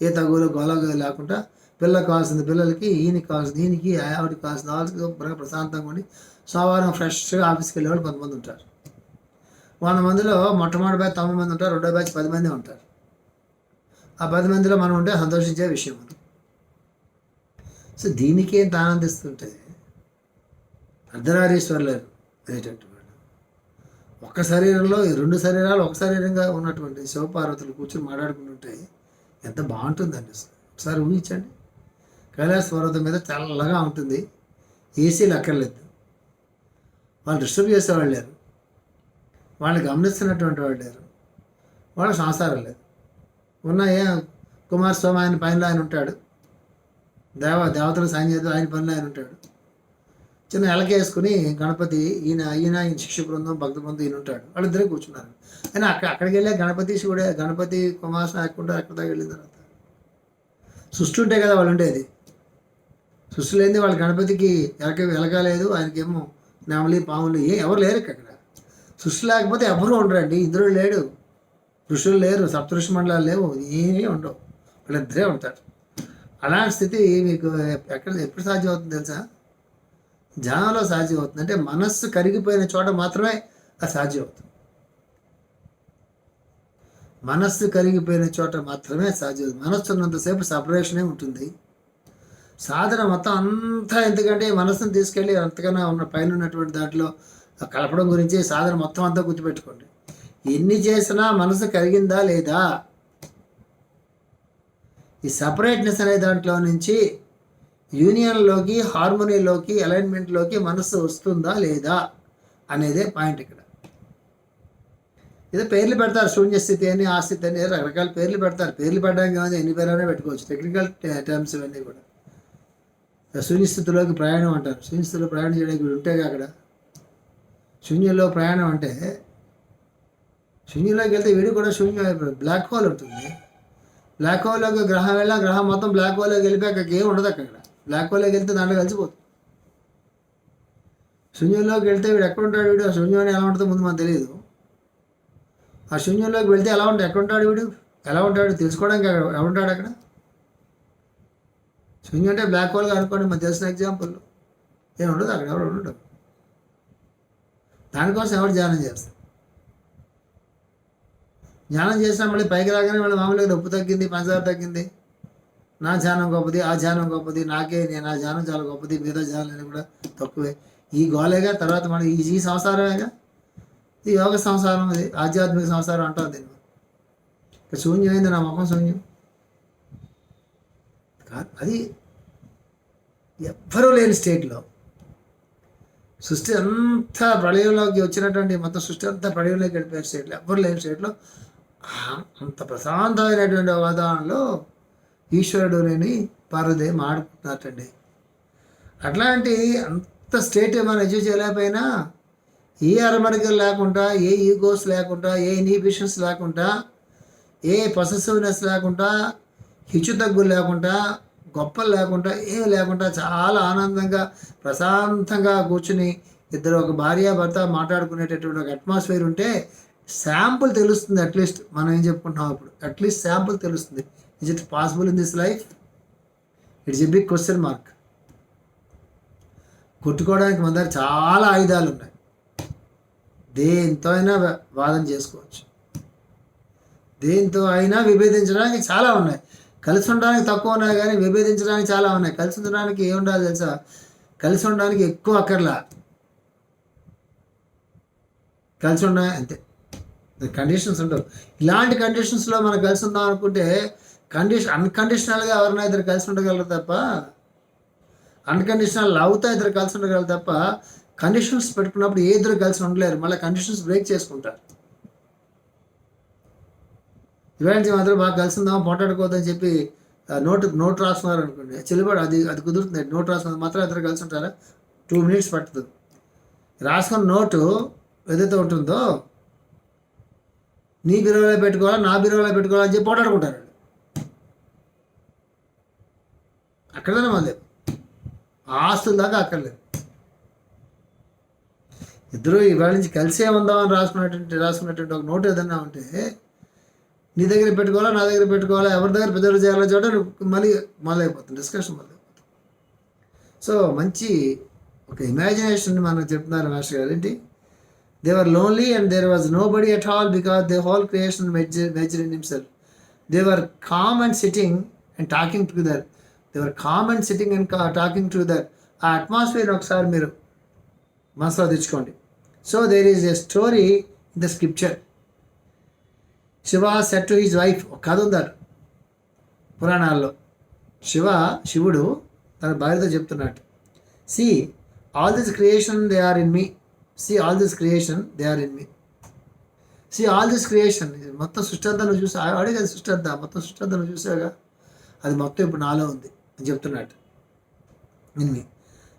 Speaker 1: ఏ తగులు గొలగ లేకుండా పిల్లలకు కావాల్సింది పిల్లలకి, ఈయనకి కావాల్సింది ఈయనకి, ఆవిడకి కావాల్సింది శుభ్రంగా ప్రశాంతంగా ఉండి సోమవారం ఫ్రెష్గా ఆఫీస్కి వెళ్ళేవాళ్ళు కొంతమంది ఉంటారు. 100 మందిలో మొట్టమొదటి బ్యాచ్ 90 మంది ఉంటారు, రెండో బ్యాచ్ 10 మంది ఉంటారు. ఆ 10 మందిలో మనం ఉంటే సంతోషించే విషయం మనం. సో దీనికి ఎంత ఆనందిస్తుంటే అర్ధనారీశ్వరులు అనేటటువంటి వాడు ఒక్క శరీరంలో 2 శరీరాలు ఒక శరీరంగా ఉన్నటువంటి శివపార్వతులు కూర్చొని మాట్లాడుకుంటుంటే ఎంత బాగుంటుందండి. ఒకసారి ఊహించండి, కైలాస పర్వతం మీద చల్లగా ఉంటుంది, ఏసీలు అక్కర్లేదు, వాళ్ళు డిస్టర్బ్ చేసేవాళ్ళు లేరు, వాళ్ళని గమనిస్తున్నటువంటి వాళ్ళు లేరు, వాళ్ళకి సంసారం లేదు. ఏ కుమారస్వామి ఆయన పైనలో ఆయన ఉంటాడు, దేవతలు సాయం చేద్దాం ఆయన పనిలో ఆయన ఉంటాడు. చిన్న ఎలకేసుకుని గణపతి ఈయన శిష్య బృందం భక్త బృందం ఈయన ఉంటాడు, వాళ్ళిద్దరే కూర్చున్నారు. అయినా అక్కడికి వెళ్ళే గణపతి శివుడే, గణపతి కుమారస్వామి ఎక్కకుండా ఎక్కడ దాకా వెళ్ళిన తర్వాత సృష్టి ఉంటే కదా వాళ్ళు ఉండేది. సృష్టి లేనిది వాళ్ళ గణపతికి ఎలకలేదు, ఆయనకేమో నెమలి పాములు ఎవరు లేరు అక్కడ. సృష్టి లేకపోతే ఎవరు ఉండరండి. ఇంద్రుడు లేడు, ఋషులు లేరు, సప్తఋషి మండలాలు లేవు, ఏమీ ఉండవు, వాళ్ళిద్దరే ఉంటారు. అలాంటి స్థితి మీకు ఎప్పుడు సాధ్యం అవుతుంది తెలుసా? ధ్యానంలో సాధ్యం అవుతుంది. అంటే మనస్సు కరిగిపోయిన చోట మాత్రమే అది సాధ్యం అవుతుంది. మనస్సు కరిగిపోయిన చోట మాత్రమే సాధ్యం. మనస్సు ఉన్నంతసేపు సపరేషనే ఉంటుంది. సాధన మొత్తం అంతా ఎందుకంటే మనస్సును తీసుకెళ్ళి అంతకన్నా ఉన్న పైన ఉన్నటువంటి దాంట్లో కలపడం గురించి సాధన మొత్తం అంతా గుర్తుపెట్టుకోండి. ఎన్ని చేసినా మనసు కరిగిందా లేదా, ఈ సపరేట్నెస్ అనే దాంట్లో నుంచి యూనియన్లోకి, హార్మోనీలోకి, అలైన్మెంట్లోకి మనస్సు వస్తుందా లేదా అనేదే పాయింట్ ఇక్కడ. ఏదో పేర్లు పెడతారు, శూన్యస్థితి అని, ఆ స్థితి అని, రకరకాల పేర్లు పెడతారు. పేర్లు పెట్టడానికి ఏమైనా ఎన్ని పేర్లైనా పెట్టుకోవచ్చు, టెక్నికల్ టర్మ్స్ ఇవన్నీ కూడా. శూన్యస్థితిలోకి ప్రయాణం అంటారు. శూన్యస్థితిలో ప్రయాణం చేయడానికి వీడు ఉంటేగా అక్కడ. శూన్యంలో ప్రయాణం అంటే శూన్యంలోకి వెళ్తే వీడు కూడా శూన్యం అయిపోయింది. బ్లాక్ హోల్ ఉంటుంది. బ్లాక్ హోల్లోకి గ్రహం వెళ్ళా, గ్రహం మొత్తం బ్లాక్ హోల్లోకి వెళ్ళిపోయాక ఏం ఉండదు అక్కడ. బ్లాక్ హోల్లోకి వెళ్తే దాంట్లో కలిసిపోతుంది. శూన్యంలోకి వెళ్తే వీడు ఎక్కడ ఉంటాడు, వీడు ఆ శూన్యం ఎలా ఉంటుందో ముందు మనకు తెలియదు. ఆ శూన్యంలోకి వెళ్తే ఎలా ఉంటాడు, ఎక్కడ ఉంటాడు వీడు, ఎలా ఉంటాడు తెలుసుకోవడానికి ఎవరు ఉంటాడు అక్కడ. శూన్యం అంటే బ్లాక్ హోల్గా అనుకోండి, మనకు తెలిసిన ఎగ్జాంపుల్. ఏం ఉండదు అక్కడ, ఎవరు ఉండదు. దానికోసం ఎవరు ధ్యానం చేస్తారు. ధ్యానం చేసినా మళ్ళీ పైకి రాగానే మళ్ళీ మామూలుగా నొప్పి తగ్గింది, పంచదార తగ్గింది, నా ధ్యానం గొప్పది, ఆ ధ్యానం గొప్పది, నేను ఆ ధ్యానం చాలా గొప్పది, మిగతా ధ్యానాలు కూడా తక్కువే. ఈ గోలేగా తర్వాత మనం ఈ సంసారమేగా, ఈ యోగ సంసారం, అది ఆధ్యాత్మిక సంసారం అంటాం దీన్ని. ఇక్కడ శూన్యమైంది, నా ముఖం శూన్యం కాదు. అది ఎవ్వరూ లేని స్టేట్లో, సృష్టి అంతా ప్రళయంలోకి వచ్చినటువంటి మొత్తం సృష్టి అంతా ప్రళయంలోకి వెళ్ళిపోయే స్టేట్లో, ఎవ్వరు లేని స్టేట్లో అంత ప్రశాంతమైనటువంటి వాతావరణంలో ఈశ్వరుడు లేని పార్వదేవి ఆడుకుంటున్నట్టండి. అట్లాంటి అంత స్టేట్ మనం అచీవ్ చేయలేకపోయినా, ఏ అరమరికలు లేకుండా, ఏ ఈగోస్ లేకుండా, ఏ ఇన్హిబిషన్స్ లేకుండా, ఏ పొసెసివ్నెస్ లేకుండా, హెచ్చు తగ్గులు లేకుండా, గొప్పలు లేకుండా, ఏమి లేకుండా చాలా ఆనందంగా ప్రశాంతంగా కూర్చుని ఇద్దరు ఒక భార్యాభర్త మాట్లాడుకునేటటువంటి ఒక అట్మాస్ఫియర్ ఉంటే శాంపుల్ తెలుస్తుంది. అట్లీస్ట్ మనం ఏం చెప్పుకుంటున్నాం అప్పుడు, అట్లీస్ట్ శాంపుల్ తెలుస్తుంది. Is it possible in this life? It's a big question mark. కొట్టుకోవడానికి మన దగ్గర చాలా ఆయుధాలు ఉన్నాయి. దేంతో అయినా వాదన చేసుకోవచ్చు, దేంతో అయినా విభేదించడానికి చాలా ఉన్నాయి. కలిసి ఉండడానికి తక్కువ ఉన్నాయి కానీ విభేదించడానికి చాలా ఉన్నాయి. కలిసి ఉండడానికి ఏం ఉండాలి తెలుసా, కలిసి ఉండడానికి ఎక్కువ అక్కర్లా, కలిసి ఉండ అంతే, కండిషన్స్ ఉండవు. ఇలాంటి కండిషన్స్లో మనం కలిసి ఉందాం అనుకుంటే అన్కండిషనల్గా ఎవరైనా ఇద్దరు కలిసి ఉండగలరు తప్ప, అన్కండిషనల్ లవ్తో ఇద్దరు కలిసి ఉండగలరు తప్ప, కండిషన్స్ పెట్టుకున్నప్పుడు ఏ ఇద్దరు కలిసి ఉండలేరు. మళ్ళీ కండిషన్స్ బ్రేక్ చేసుకుంటారు. ఇవాళ మాత్రం బాగా కలిసి ఉందాం, పోటాడుకోవద్దని చెప్పి నోట్ రాస్తున్నారు అనుకోండి, చెల్లిబాడు అది కుదురుతుంది. నోట్ రాసుకున్నది మాత్రం ఇద్దరు కలిసి ఉంటారా? 2 minutes పడుతుంది. రాసుకున్న నోటు ఏదైతే ఉంటుందో, నీ బీరువాలో పెట్టుకోవాలా, నా బీరువాలో పెట్టుకోవాలా అని చెప్పి పోటాడుకుంటారు. అక్కడనే మళ్ళీ ఆస్తుల దాకా అక్కర్లేదు. ఇద్దరు ఇవాళ నుంచి కలిసే ఉందామని రాసుకున్నటువంటి ఒక నోటు ఏదన్నా ఉంటే, నీ దగ్గర పెట్టుకోవాలా, నా దగ్గర పెట్టుకోవాలా, ఎవరి దగ్గర పెద్దలు చేయాలో చోట మళ్ళీ మొదలైపోతుంది, డిస్కషన్ మొదలైపోతుంది. సో మంచి ఒక ఇమాజినేషన్ మనకు చెప్తున్నారు మాస్టర్ గారు. ఏంటి, they were lonely and there was nobody at all because the whole creation merged in himself. They were calm and sitting and talking together. They were calm and sitting and talking together. ఆ atmosphere ఒకసారి మీరు మనసులో తెచ్చుకోండి. So there is a story in the scripture. Shiva said to his wife, ఒక కథ ఉందారు పురాణాల్లో. శివుడు తన భార్యతో చెప్తున్నట్టు, see all this creation they are in me, see all this creation they are in me, see all this creation. మొత్తం సృష్టి అంతా నువ్వు చూసా, ఆడే కదా సృష్టి అంతా, మొత్తం సృష్టి అంతా నువ్వు చూసాగా, అది మొత్తం ఇప్పుడు నాలో ఉంది అని చెప్తున్నట్టు. In me,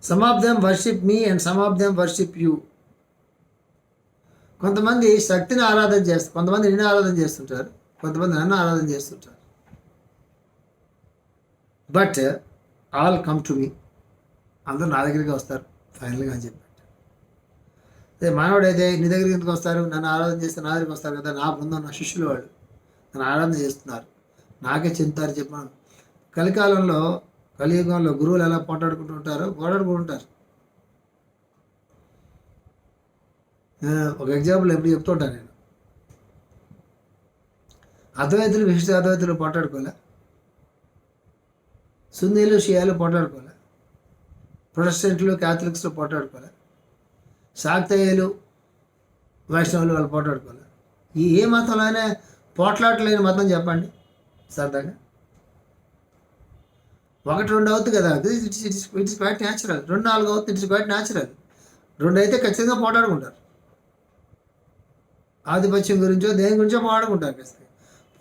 Speaker 1: some of them worship me and some of them worship you. కొంతమంది శక్తిని ఆరాధన చేస్తారు, కొంతమంది నిన్ను ఆరాధన చేస్తుంటారు, కొంతమంది నన్ను ఆరాధన చేస్తుంటారు. బట్ ఆల్ కమ్ టు మీ, అందరూ నా దగ్గరికి వస్తారు ఫైనల్గా అని చెప్పాడు. అదే మానవుడు అయితే నీ దగ్గరికి ఎందుకు వస్తారు, నన్ను ఆరాధన చేస్తే నా దగ్గరికి వస్తారు కదా. నా బృందం, నా శిష్యులు వాళ్ళు నన్ను ఆరాధన చేస్తున్నారు, నాకే చెందుతారు చెప్పాను. కలికాలంలో, కలియుగంలో గురువులు ఎలా పోటాడుకుంటుంటారో పోటాడుకుంటుంటారు. ఒక ఎగ్జాంపుల్ ఎప్పుడు చెప్తుంటాను నేను. అద్వైతులు విశిష్ట అద్వైతులు పోట్లాడుకోలే, సున్నీలు షియాలు పోట్లాడుకోలే, ప్రొటెస్టెంట్లు క్యాథలిక్స్లో పోట్లాడుకోలే, శాక్తేయులు వైష్ణవులు వాళ్ళు పోట్లాడుకోలే. ఏ మతంలో అయినా పోట్లాడలేని మతం చెప్పండి సరదాగా. ఒకటి రెండు అవుతుంది కదా, ఇట్స్ క్వైట్ న్యాచురల్. 2 4 అవుతుంది, ఇట్స్ క్వైట్ న్యాచురల్. 2 అయితే ఖచ్చితంగా పోట్లాడుకుంటారు. ఆధిపత్యం గురించో దేని గురించో మాట్లాడుకుంటారు ఖచ్చితంగా.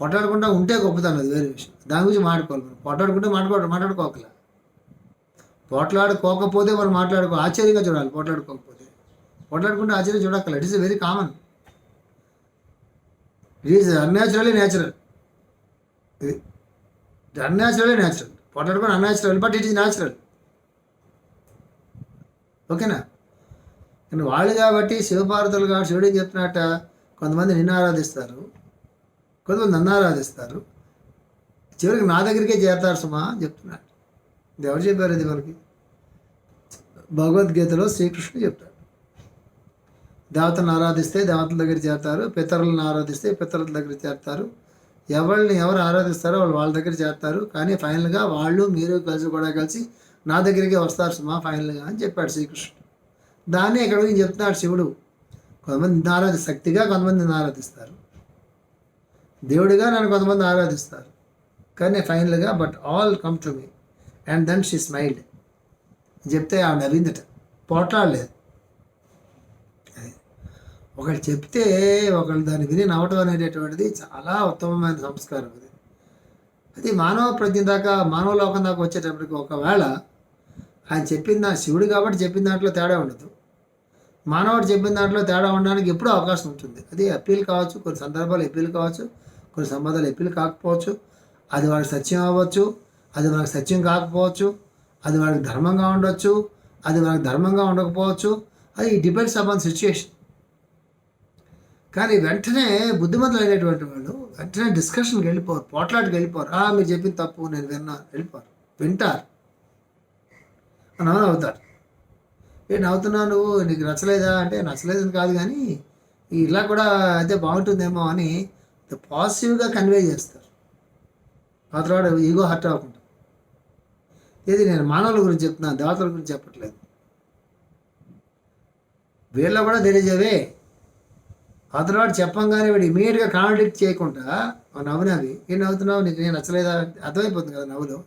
Speaker 1: పోట్లాడకుండా ఉంటే గొప్పతనం, అది వేరే విషయం. దాని గురించి మాట్లాడుకోవాలి. మనం పోట్లాడుకుంటే మాట్లాడుకోకలే. పోట్లాడుకోకపోతే మనం ఆశ్చర్యంగా చూడాలి. పోట్లాడుకుంటే ఆశ్చర్యం చూడక్కల. It is very common. It is unnaturally natural. ఇది అన్యాచురలీ న్యాచురల్. పోట్లాడుకుని unnatural, but it is natural. ఓకేనా? కానీ వాళ్ళు కాబట్టి శివపార్వతులు కాబట్టి శివుడు ఏం చెప్తున్నట్ట, కొంతమంది నిన్ను ఆరాధిస్తారు, కొంతమంది నన్ను ఆరాధిస్తారు, చివరికి నా దగ్గరికే చేరతారు సుమా అని చెప్తున్నాడు. ఇది ఎవరు చెప్పారు? ఇది మనకి భగవద్గీతలో శ్రీకృష్ణుడు చెప్తాడు. దేవతలను ఆరాధిస్తే దేవతల దగ్గర చేరతారు, పితరులను ఆరాధిస్తే పితరుల దగ్గర చేరతారు, ఎవరు ఆరాధిస్తారో వాళ్ళ దగ్గర చేరతారు, కానీ ఫైనల్గా వాళ్ళు మీరు కలిసి నా దగ్గరికి వస్తారు సుమా ఫైనల్గా అని చెప్పాడు శ్రీకృష్ణుడు. దాన్ని ఇక్కడ గురించి చెప్తున్నాడు శివుడు. కొంతమంది శక్తిగా కొంతమంది ఆరాధిస్తారు, దేవుడిగా నన్ను కొంతమంది ఆరాధిస్తారు, కానీ ఫైనల్గా but all come to me. And then she smiled చెప్తే ఆవిడ నవ్విందట, పోట్లాడలేదు. ఒకళ్ళు చెప్తే ఒకళ్ళు దాన్ని విని నవ్వటం అనేటటువంటిది చాలా ఉత్తమమైన సంస్కారం. అది మానవ ప్రజ్ఞ దాకా, మానవ లోకం దాకా వచ్చేటప్పటికి ఒకవేళ ఆయన చెప్పింది శివుడు కాబట్టి చెప్పిన దాంట్లో తేడా ఉండదు, మానవుడు చెప్పిన దాంట్లో తేడా ఉండడానికి ఎప్పుడూ అవకాశం ఉంటుంది. అది అప్పీల్ కావచ్చు, కొన్ని సందర్భాలు అప్పీల్ కావచ్చు, కొన్ని సంబంధాలు అప్పీల్ కాకపోవచ్చు, అది వాడికి సత్యం అవ్వచ్చు, అది మనకు సత్యం కాకపోవచ్చు, అది వాడికి ధర్మంగా ఉండొచ్చు, అది మనకు ధర్మంగా ఉండకపోవచ్చు. అది డిపెండ్స్ అపాన్ సిచ్యుయేషన్. కానీ వెంటనే బుద్ధిమంతులు అయినటువంటి వాళ్ళు వెంటనే డిస్కషన్కి వెళ్ళిపోరు, పోట్లాటికి వెళ్ళిపోరు. మీరు చెప్పింది తప్పు, నేను వెళ్ళిపోరు, వింటారు, అవుతారు. నవ్వుతున్నావు, నువ్వు నీకు నచ్చలేదా అంటే నచ్చలేదని కాదు, కానీ ఇలా కూడా అయితే బాగుంటుందేమో అని పాజిటివ్గా కన్వే చేస్తారు. ఆ తర్వాత ఈగో హర్ట్ అవ్వకుండా. ఇది నేను మానవుల గురించి చెప్తున్నాను, దేవతల గురించి చెప్పట్లేదు. వీళ్ళ కూడా తెలియజేవే. ఆ తర్వాత చెప్పంగానే వీడు ఇమీడియట్గా కాంట్రాడిక్ట్ చేయకుండా నవ్వునవి, ఏం నవ్వుతున్నావు, నీకు నేను నచ్చలేదా అర్థమైపోతుంది కదా నవ్వులో.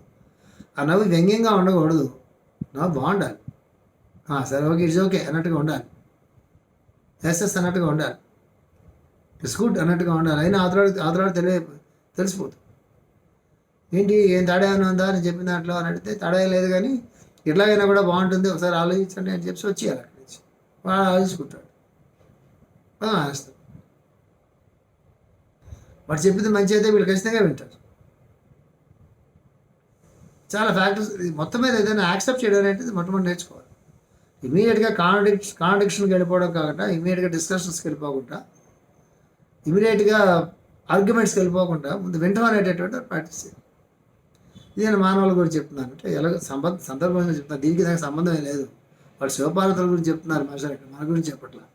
Speaker 1: ఆ నవ్వు వ్యంగ్యంగా ఉండకూడదు, నవ్వు బాగుండాలి. సరే ఓకే, ఇట్స్ ఓకే అన్నట్టుగా ఉండాలి, ఎస్ఎస్ అన్నట్టుగా ఉండాలి, ఇట్స్ గుడ్ అన్నట్టుగా ఉండాలి. అయినా ఆ తర్వాత తెలిసిపోతుంది. ఏంటి ఏం తేడా ఏమైనా ఉందా అని చెప్పిన దాంట్లో అని అడిగితే తేడా లేదు, కానీ ఎట్లాగైనా కూడా బాగుంటుంది, ఒకసారి ఆలోచించండి అని చెప్పి వచ్చేయాలి. అక్కడి నుంచి వాడు ఆలోచించుకుంటాడు, ఆలోచిస్తాడు. వాడు చెప్పింది మంచి అయితే వీళ్ళు ఖచ్చితంగా వింటారు. చాలా ఫ్యాక్టర్స్ మొత్తం మీద ఏదైనా యాక్సెప్ట్ చేయడం అనేది మొట్టమొదటి నేర్చుకోవాలి. ఇమీడియట్గా కాంట్రడిక్షన్కి వెళ్ళిపోవడం కాకుండా, ఇమీడియట్గా డిస్కషన్స్కి వెళ్ళిపోకుండా, ఇమీడియట్గా ఆర్గ్యుమెంట్స్కి వెళ్ళిపోకుండా ముందు వింటం అనేటటువంటి ప్రాక్టీస్ చేయాలి. ఇది నేను మానవుల గురించి చెప్తున్నాను అంటే ఎలాగో సందర్భంగా చెప్తున్నాను, దీనికి దానికి సంబంధమే లేదు. వాళ్ళు శివపార్వతుల గురించి చెప్తున్నారు మనుషులు, ఇక్కడ మన గురించి చెప్పట్లా,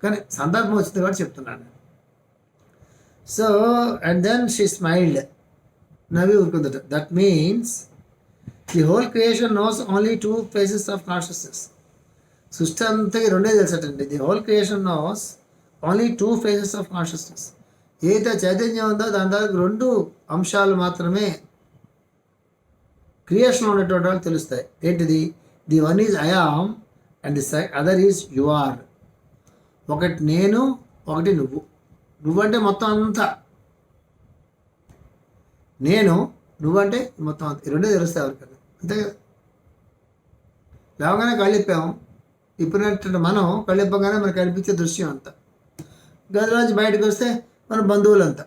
Speaker 1: కానీ సందర్భం వచ్చింది కాబట్టి చెప్తున్నాను. So and then she smiled, నవ్వి ఊరుకుందట. That means the whole creation knows only 2 phases of consciousness. సృష్టి అంతకి రెండే తెలుసటండి. The whole creation knows only 2 phases of consciousness. ఏదైతే చైతన్యం ఉందో దాని దగ్గర 2 అంశాలు మాత్రమే క్రియేషన్లో ఉన్నటువంటి వాళ్ళు తెలుస్తాయి. ఏంటిది? The one is I am and the other is you are. ఒకటి నేను, ఒకటి నువ్వు. నువ్వంటే మొత్తం అంతా, నేను నువ్వంటే మొత్తం అంతా. ఈ రెండే తెలుస్తాయి ఎవరికైనా, అంతే కదా. లేవగానే కళ్ళిప్పాము, ఇప్పుడున్నట్టు మనం కళ్ళిప్పగానే మనకు కనిపించే దృశ్యం అంతా. గదిలోంచి బయటకు వస్తే మన బంధువులంతా,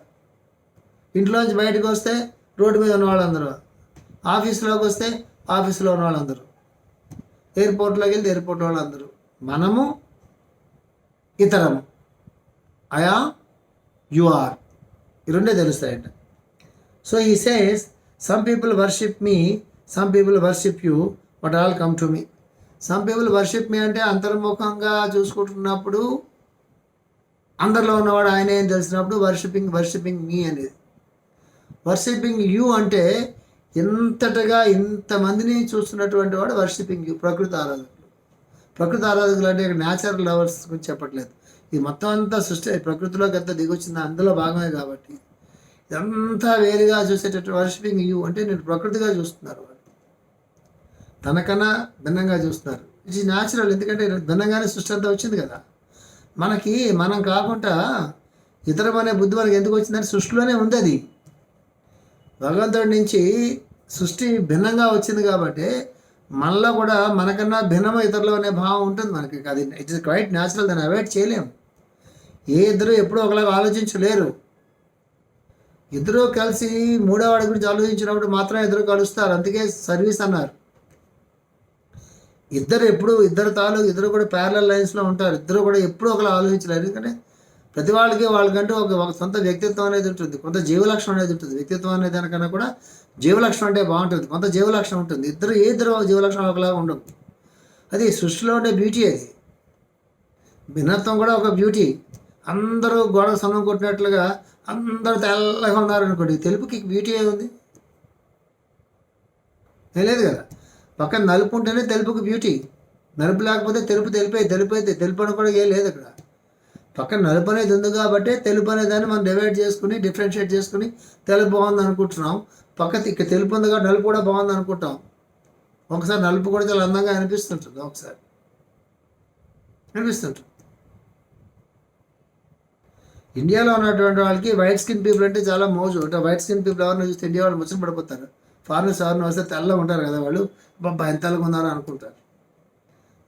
Speaker 1: ఇంట్లోంచి బయటకు వస్తే రోడ్డు మీద ఉన్న వాళ్ళందరూ, ఆఫీస్లోకి వస్తే ఆఫీస్లో ఉన్న వాళ్ళందరూ, ఎయిర్పోర్ట్లోకి వెళ్తే ఎయిర్పోర్ట్ వాళ్ళందరూ, మనము ఇతరము, అయా యు ఆర్. ఈ రెండే తెలుస్తాయంట. So he says some people worship me, some people worship you, but all come to me. Some people worship me అంటే అంతర్ముఖంగా చూసుకుంటున్నప్పుడు అందరిలో ఉన్నవాడు ఆయనే అని తెలిసినప్పుడు వర్షిపింగ్ మీ అనేది. వర్షిపింగ్ యూ అంటే ఇంతటగా ఇంతమందిని చూస్తున్నటువంటి వాడు వర్షిపింగ్ యూ, ప్రకృతి ఆరాధకులు. ప్రకృతి ఆరాధకులు అంటే ఇక్కడ న్యాచురల్ లవర్స్ గురించి చెప్పట్లేదు. ఈ మొత్తం అంతా సృష్టి ప్రకృతిలోకి ఎంత దిగొచ్చింది అందులో భాగమే కాబట్టి ఇదంతా వేరుగా చూసేటట్టు వర్షిపింగ్ యూ అంటే నేను ప్రకృతిగా చూస్తున్నారు వాళ్ళు, తనకన్నా భిన్నంగా చూస్తున్నారు. ఇట్ ఈజ్ న్యాచురల్, ఎందుకంటే భిన్నంగానే సృష్టి అంతా వచ్చింది కదా. మనం కాకుండా ఇతరమనే బుద్ధి మనకి ఎందుకు వచ్చిందంటే సృష్టిలోనే ఉంది అది. భగవంతుడి నుంచి సృష్టి భిన్నంగా వచ్చింది కాబట్టి మనలో కూడా మనకన్నా భిన్నమ ఇతరులు అనే భావం ఉంటుంది మనకి. అది ఇట్ ఇస్ క్వైట్ న్యాచురల్, దాన్ని అవాయిడ్ చేయలేము. ఏ ఇద్దరు ఎప్పుడూ ఒకలాగా ఆలోచించలేరు. ఇద్దరూ కలిసి మూడోవాడి గురించి ఆలోచించినప్పుడు మాత్రం ఇద్దరు కలుస్తారు. అందుకే సర్వీస్ అన్నారు. ఇద్దరు కూడా ప్యారలల్ లైన్స్లో ఉంటారు. ఇద్దరు కూడా ఎప్పుడూ ఒకలా ఆలోచించలేరు. ఎందుకంటే ప్రతి వాళ్ళకంటూ ఒక సొంత వ్యక్తిత్వం అనేది ఉంటుంది, కొంత జీవలక్షణం అనేది ఉంటుంది. వ్యక్తిత్వం అనే దానికన్నా కూడా జీవలక్షణం అంటే బాగుంటుంది, కొంత జీవలక్షణం ఉంటుంది. ఇద్దరు జీవలక్షణాలు ఒకలాగా ఉండవు. అది సృష్టిలో ఉండే బ్యూటీ. అది భిన్నత్వం కూడా ఒక బ్యూటీ. అందరూ గోడ సన్నం కొట్టినట్లుగా అందరూ తెల్లగా ఉన్నారనుకోండి, తెలుపుకి బ్యూటీ ఏముంది? లేదు కదా. పక్కన నలుపు ఉంటేనే తెలుపుకి బ్యూటీ. నలుపు లేకపోతే తెలుపు అని కూడా ఏం లేదు అక్కడ. పక్కన నలుపు అనేది ఉంది కాబట్టి తెలుపు అనే దాన్ని మనం డిఫరెన్షియేట్ చేసుకుని తెలుపు బాగుంది అనుకుంటున్నాం. ఇక తెలుపు ఉంది కాబట్టి నలుపు కూడా బాగుంది అనుకుంటాం. ఒకసారి నలుపు కూడా చాలా అందంగా అనిపిస్తుంటుంది. ఇండియాలో ఉన్నటువంటి వాళ్ళకి వైట్ స్కిన్ పీపుల్ అంటే చాలా మోజు. అంటే వైట్ స్కిన్ పీపుల్ ఎవరిని చూస్తే ఇండియా వాళ్ళు ముచ్చట పడిపోతారు. ఫారినర్స్ ఎవరిని వస్తే తెల్లగా ఉంటారు కదా, వాళ్ళు ఎంత తెల్లగా ఉన్నారో అనుకుంటారు.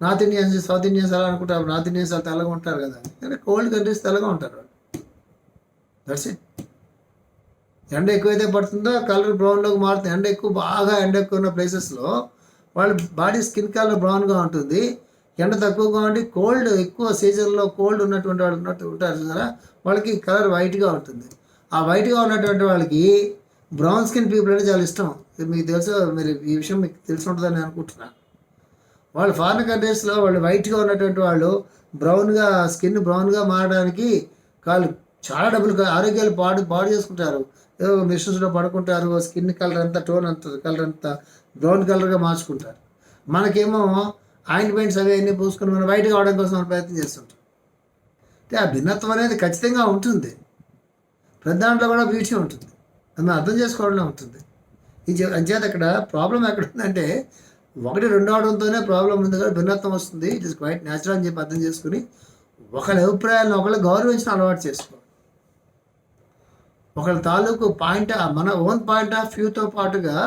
Speaker 1: నార్త్ ఇండియన్స్, సౌత్ ఇండియన్స్ అలా అనుకుంటారు. నార్త్ ఇండియన్స్ అలా తెల్లగా ఉంటారు కదా, అంటే కోల్డ్ కంట్రీస్ తెల్లగా ఉంటారు వాళ్ళు. That's it. ఎండ ఎక్కువైతే పడుతుందో కలర్ బ్రౌన్లోకి మారుతుంది. ఎండ ఎక్కువ ఉన్న ప్లేసెస్లో వాళ్ళ బాడీ స్కిన్ కలర్ బ్రౌన్గా ఉంటుంది. ఎండ తక్కువగా ఉండి ఎక్కువ సీజన్లో కోల్డ్ ఉన్నటువంటి వాళ్ళు ఉంటారు కదా, వాళ్ళకి కలర్ వైట్గా ఉంటుంది. ఆ వైట్గా ఉన్నటువంటి వాళ్ళకి బ్రౌన్ స్కిన్ పీపుల్ అంటే చాలా ఇష్టం. మీకు తెలుసు, మీరు ఈ విషయం మీకు తెలిసి ఉంటుందని అనుకుంటున్నాను. వాళ్ళు ఫారిన్ కంట్రీస్లో వాళ్ళు వైట్గా ఉన్నటువంటి వాళ్ళు స్కిన్ బ్రౌన్గా మారడానికి చాలా డబ్బులు, ఆరోగ్యాలు పాడు చేసుకుంటారు. ఏదో మిషన్స్లో పడుకుంటారు. స్కిన్ కలర్ అంతా కలర్ అంతా బ్రౌన్ కలర్గా మార్చుకుంటారు. మనకేమో ఆయింట్మెంట్స్ అన్నీ పూసుకొని మనం వైట్గా అవడం కోసం మనం ప్రయత్నం చేస్తుంటాం. అంటే ఆ భిన్నత్వం అనేది ఖచ్చితంగా ఉంటుంది. ప్రతి దాంట్లో కూడా బ్యూటీ ఉంటుంది. అది మనం అర్థం చేసుకోవడంలో ఉంటుంది. అంచేత అక్కడ ప్రాబ్లం ఎక్కడ ఉందంటే 1-2 అవడంతోనే ప్రాబ్లం ఉంది కదా, భిన్నత్వం వస్తుంది. ఇట్ ఇస్ క్వైట్ న్యాచురల్ అని చెప్పి అర్థం చేసుకుని ఒకళ్ళ అభిప్రాయాలను ఒకళ్ళు గౌరవించిన అలవాటు చేసుకోవాలి. ఒకళ్ళ తాలూకు మన ఓన్ పాయింట్ ఆఫ్ వ్యూతో పాటుగా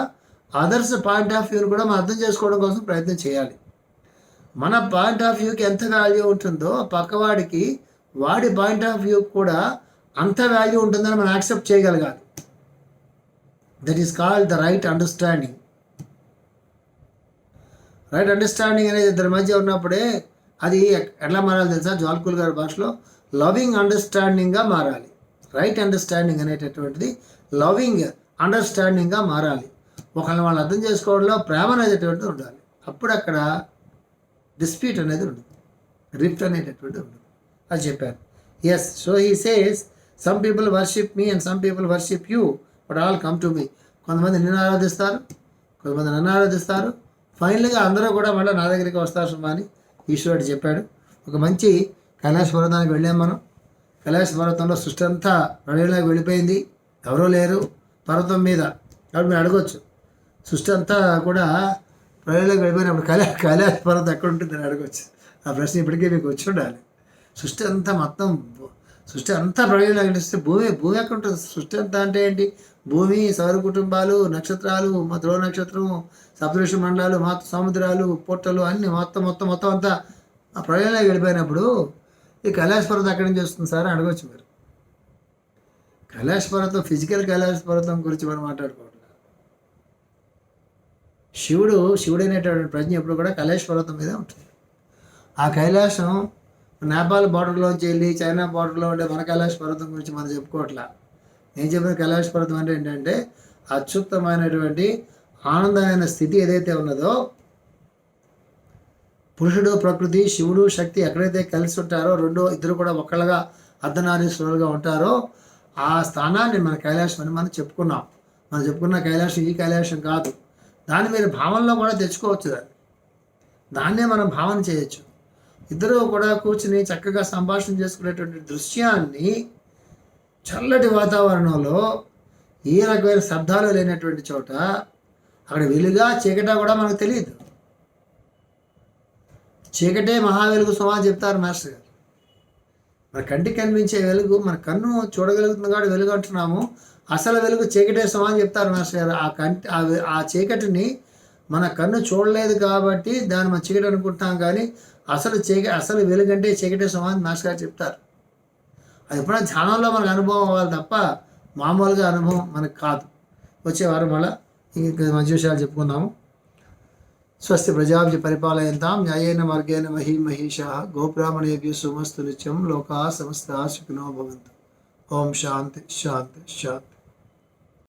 Speaker 1: అదర్స్ పాయింట్ ఆఫ్ వ్యూని కూడా మనం అర్థం చేసుకోవడం కోసం ప్రయత్నం చేయాలి. మన పాయింట్ ఆఫ్ వ్యూకి ఎంత వాల్యూ ఉంటుందో పక్కవాడికి వాడి పాయింట్ ఆఫ్ వ్యూ కూడా అంత వాల్యూ ఉంటుందని మనం యాక్సెప్ట్ చేయగలగాలి. That is called the right understanding. Right understanding అనేది ఇద్దరి మధ్య ఉన్నప్పుడే అది ఎట్లా మారాలి తెలుసా? జ్వాల్కూల్ గారి భాషలో లవింగ్ అండర్స్టాండింగ్గా మారాలి. రైట్ అండర్స్టాండింగ్ అనేటటువంటిది లవింగ్ అండర్స్టాండింగ్గా మారాలి. ఒకళ్ళని వాళ్ళు అర్థం చేసుకోవడంలో ప్రేమ అనేటటువంటిది ఉండాలి. అప్పుడు అక్కడ డిస్ప్యూట్ అనేది ఉండదు, రిఫ్ట్ అనేటటువంటి ఉండదు. అది చెప్పారు. Yes, so he says some people worship me and some people worship you but all come to me. కొంతమంది నిన్ను ఆరాధిస్తారు, కొంతమంది నన్ను ఆరాధిస్తారు, ఫైనల్గా అందరూ కూడా మళ్ళీ నా దగ్గరికి వస్తారు సుమా అని ఈశ్వరుడు చెప్పాడు. ఒక మంచి కైలాస పర్వతానికి వెళ్ళాం మనం. కైలాస పర్వతంలో సృష్టి అంతా ప్రళయంలోకి వెళ్ళిపోయింది, ఎవరూ లేరు పర్వతం మీద. కాబట్టి మీరు అడగొచ్చు, సృష్టి అంతా కూడా ప్రళయంలోకి వెళ్ళిపోయినప్పుడు కైలాస పర్వతం ఎక్కడ ఉంటుందని అడగొచ్చు. ఆ ప్రశ్న ఇప్పటికే మీకు వచ్చి ఉండాలి. సృష్టి అంతా ప్రళయంలోకి వెళ్ళిస్తే భూమి ఎక్కడ ఉంటుంది? సృష్టి అంతా అంటే ఏంటి? భూమి, సౌర కుటుంబాలు, నక్షత్రాలు, ధ్రువ నక్షత్రం, సప్తఋషి మండలాలు, సముద్రాలు, పొట్టలు అన్నీ మొత్తం అంతా ఆ ప్రళయంలోకి వెళ్ళిపోయినప్పుడు ఈ కైలాస పర్వతం ఎక్కడి నుంచి వస్తుంది సార్ అని అడగవచ్చు మీరు. కైలాస పర్వతం, ఫిజికల్ కైలాస పర్వతం గురించి మనం మాట్లాడుకోవట్లేదు. శివుడైనటువంటి ప్రజ్ఞ ఎప్పుడు కూడా కైలాస పర్వతం మీద ఉంటుంది. ఆ కైలాసం నేపాల్ బార్డర్లోంచి వెళ్ళి చైనా బార్డర్లో ఉండే మన కైలాస పర్వతం గురించి మనం చెప్పుకోవట్లా. నేను చెప్పిన కైలాస పర్వతం అంటే ఏంటంటే అత్యుత్తమైనటువంటి ఆనందమైన స్థితి ఏదైతే ఉన్నదో, పురుషుడు ప్రకృతి, శివుడు శక్తి ఎక్కడైతే కలిసి ఉంటారో, ఇద్దరు కూడా ఒకళ్ళగా అర్ధనారీశ్వరులుగా ఉంటారో, ఆ స్థానాన్ని మన కైలాసం అని మనం చెప్పుకున్నాం. మనం చెప్పుకున్న కైలాసం ఈ కైలాసం కాదు. దాన్ని మీరు భావనలో కూడా తెచ్చుకోవచ్చు. దాన్నే మనం భావన చేయొచ్చు. ఇద్దరు కూడా కూర్చుని చక్కగా సంభాషణ చేసుకునేటువంటి దృశ్యాన్ని చల్లటి వాతావరణంలో ఏ రకమైన శబ్దాలు లేనటువంటి చోట అక్కడ వెలుగా చీకటా కూడా మనకు తెలియదు. చీకటే మహావెలుగు సుమా చెప్తారు మాస్టర్ గారు. మన కంటికి కనిపించే వెలుగు, మన కన్ను చూడగలుగుతుంది కాబట్టి వెలుగు అంటున్నాము. అసలు వెలుగు చీకటే సుమా అని చెప్తారు మాస్టర్ గారు. ఆ చీకటిని మన కన్ను చూడలేదు కాబట్టి దాన్ని మనం చీకటి అనుకుంటాం, కానీ అసలు వెలుగు అంటే చీకటే సుమా అని మాస్టర్ గారు చెప్తారు. అది ఎప్పుడైనా ధ్యానంలో మనకు అనుభవం అవ్వాలి తప్ప మామూలుగా అనుభవం మనకు కాదు. వచ్చే వారం మళ్ళీ ఇంకా మంచి విషయాలు చెప్పుకుందాము. స్వస్తి ప్రజాభ్య పరిపాలయంతాం న్యాయేన మార్గేణ మహీమహీషాః గోబ్రాహ్మణేభ్యः శుభమస్తు నిత్యం లోకాः సమస్తాः సుఖినో భవంతు. ఓం శాంతి శాంతి శాంతి.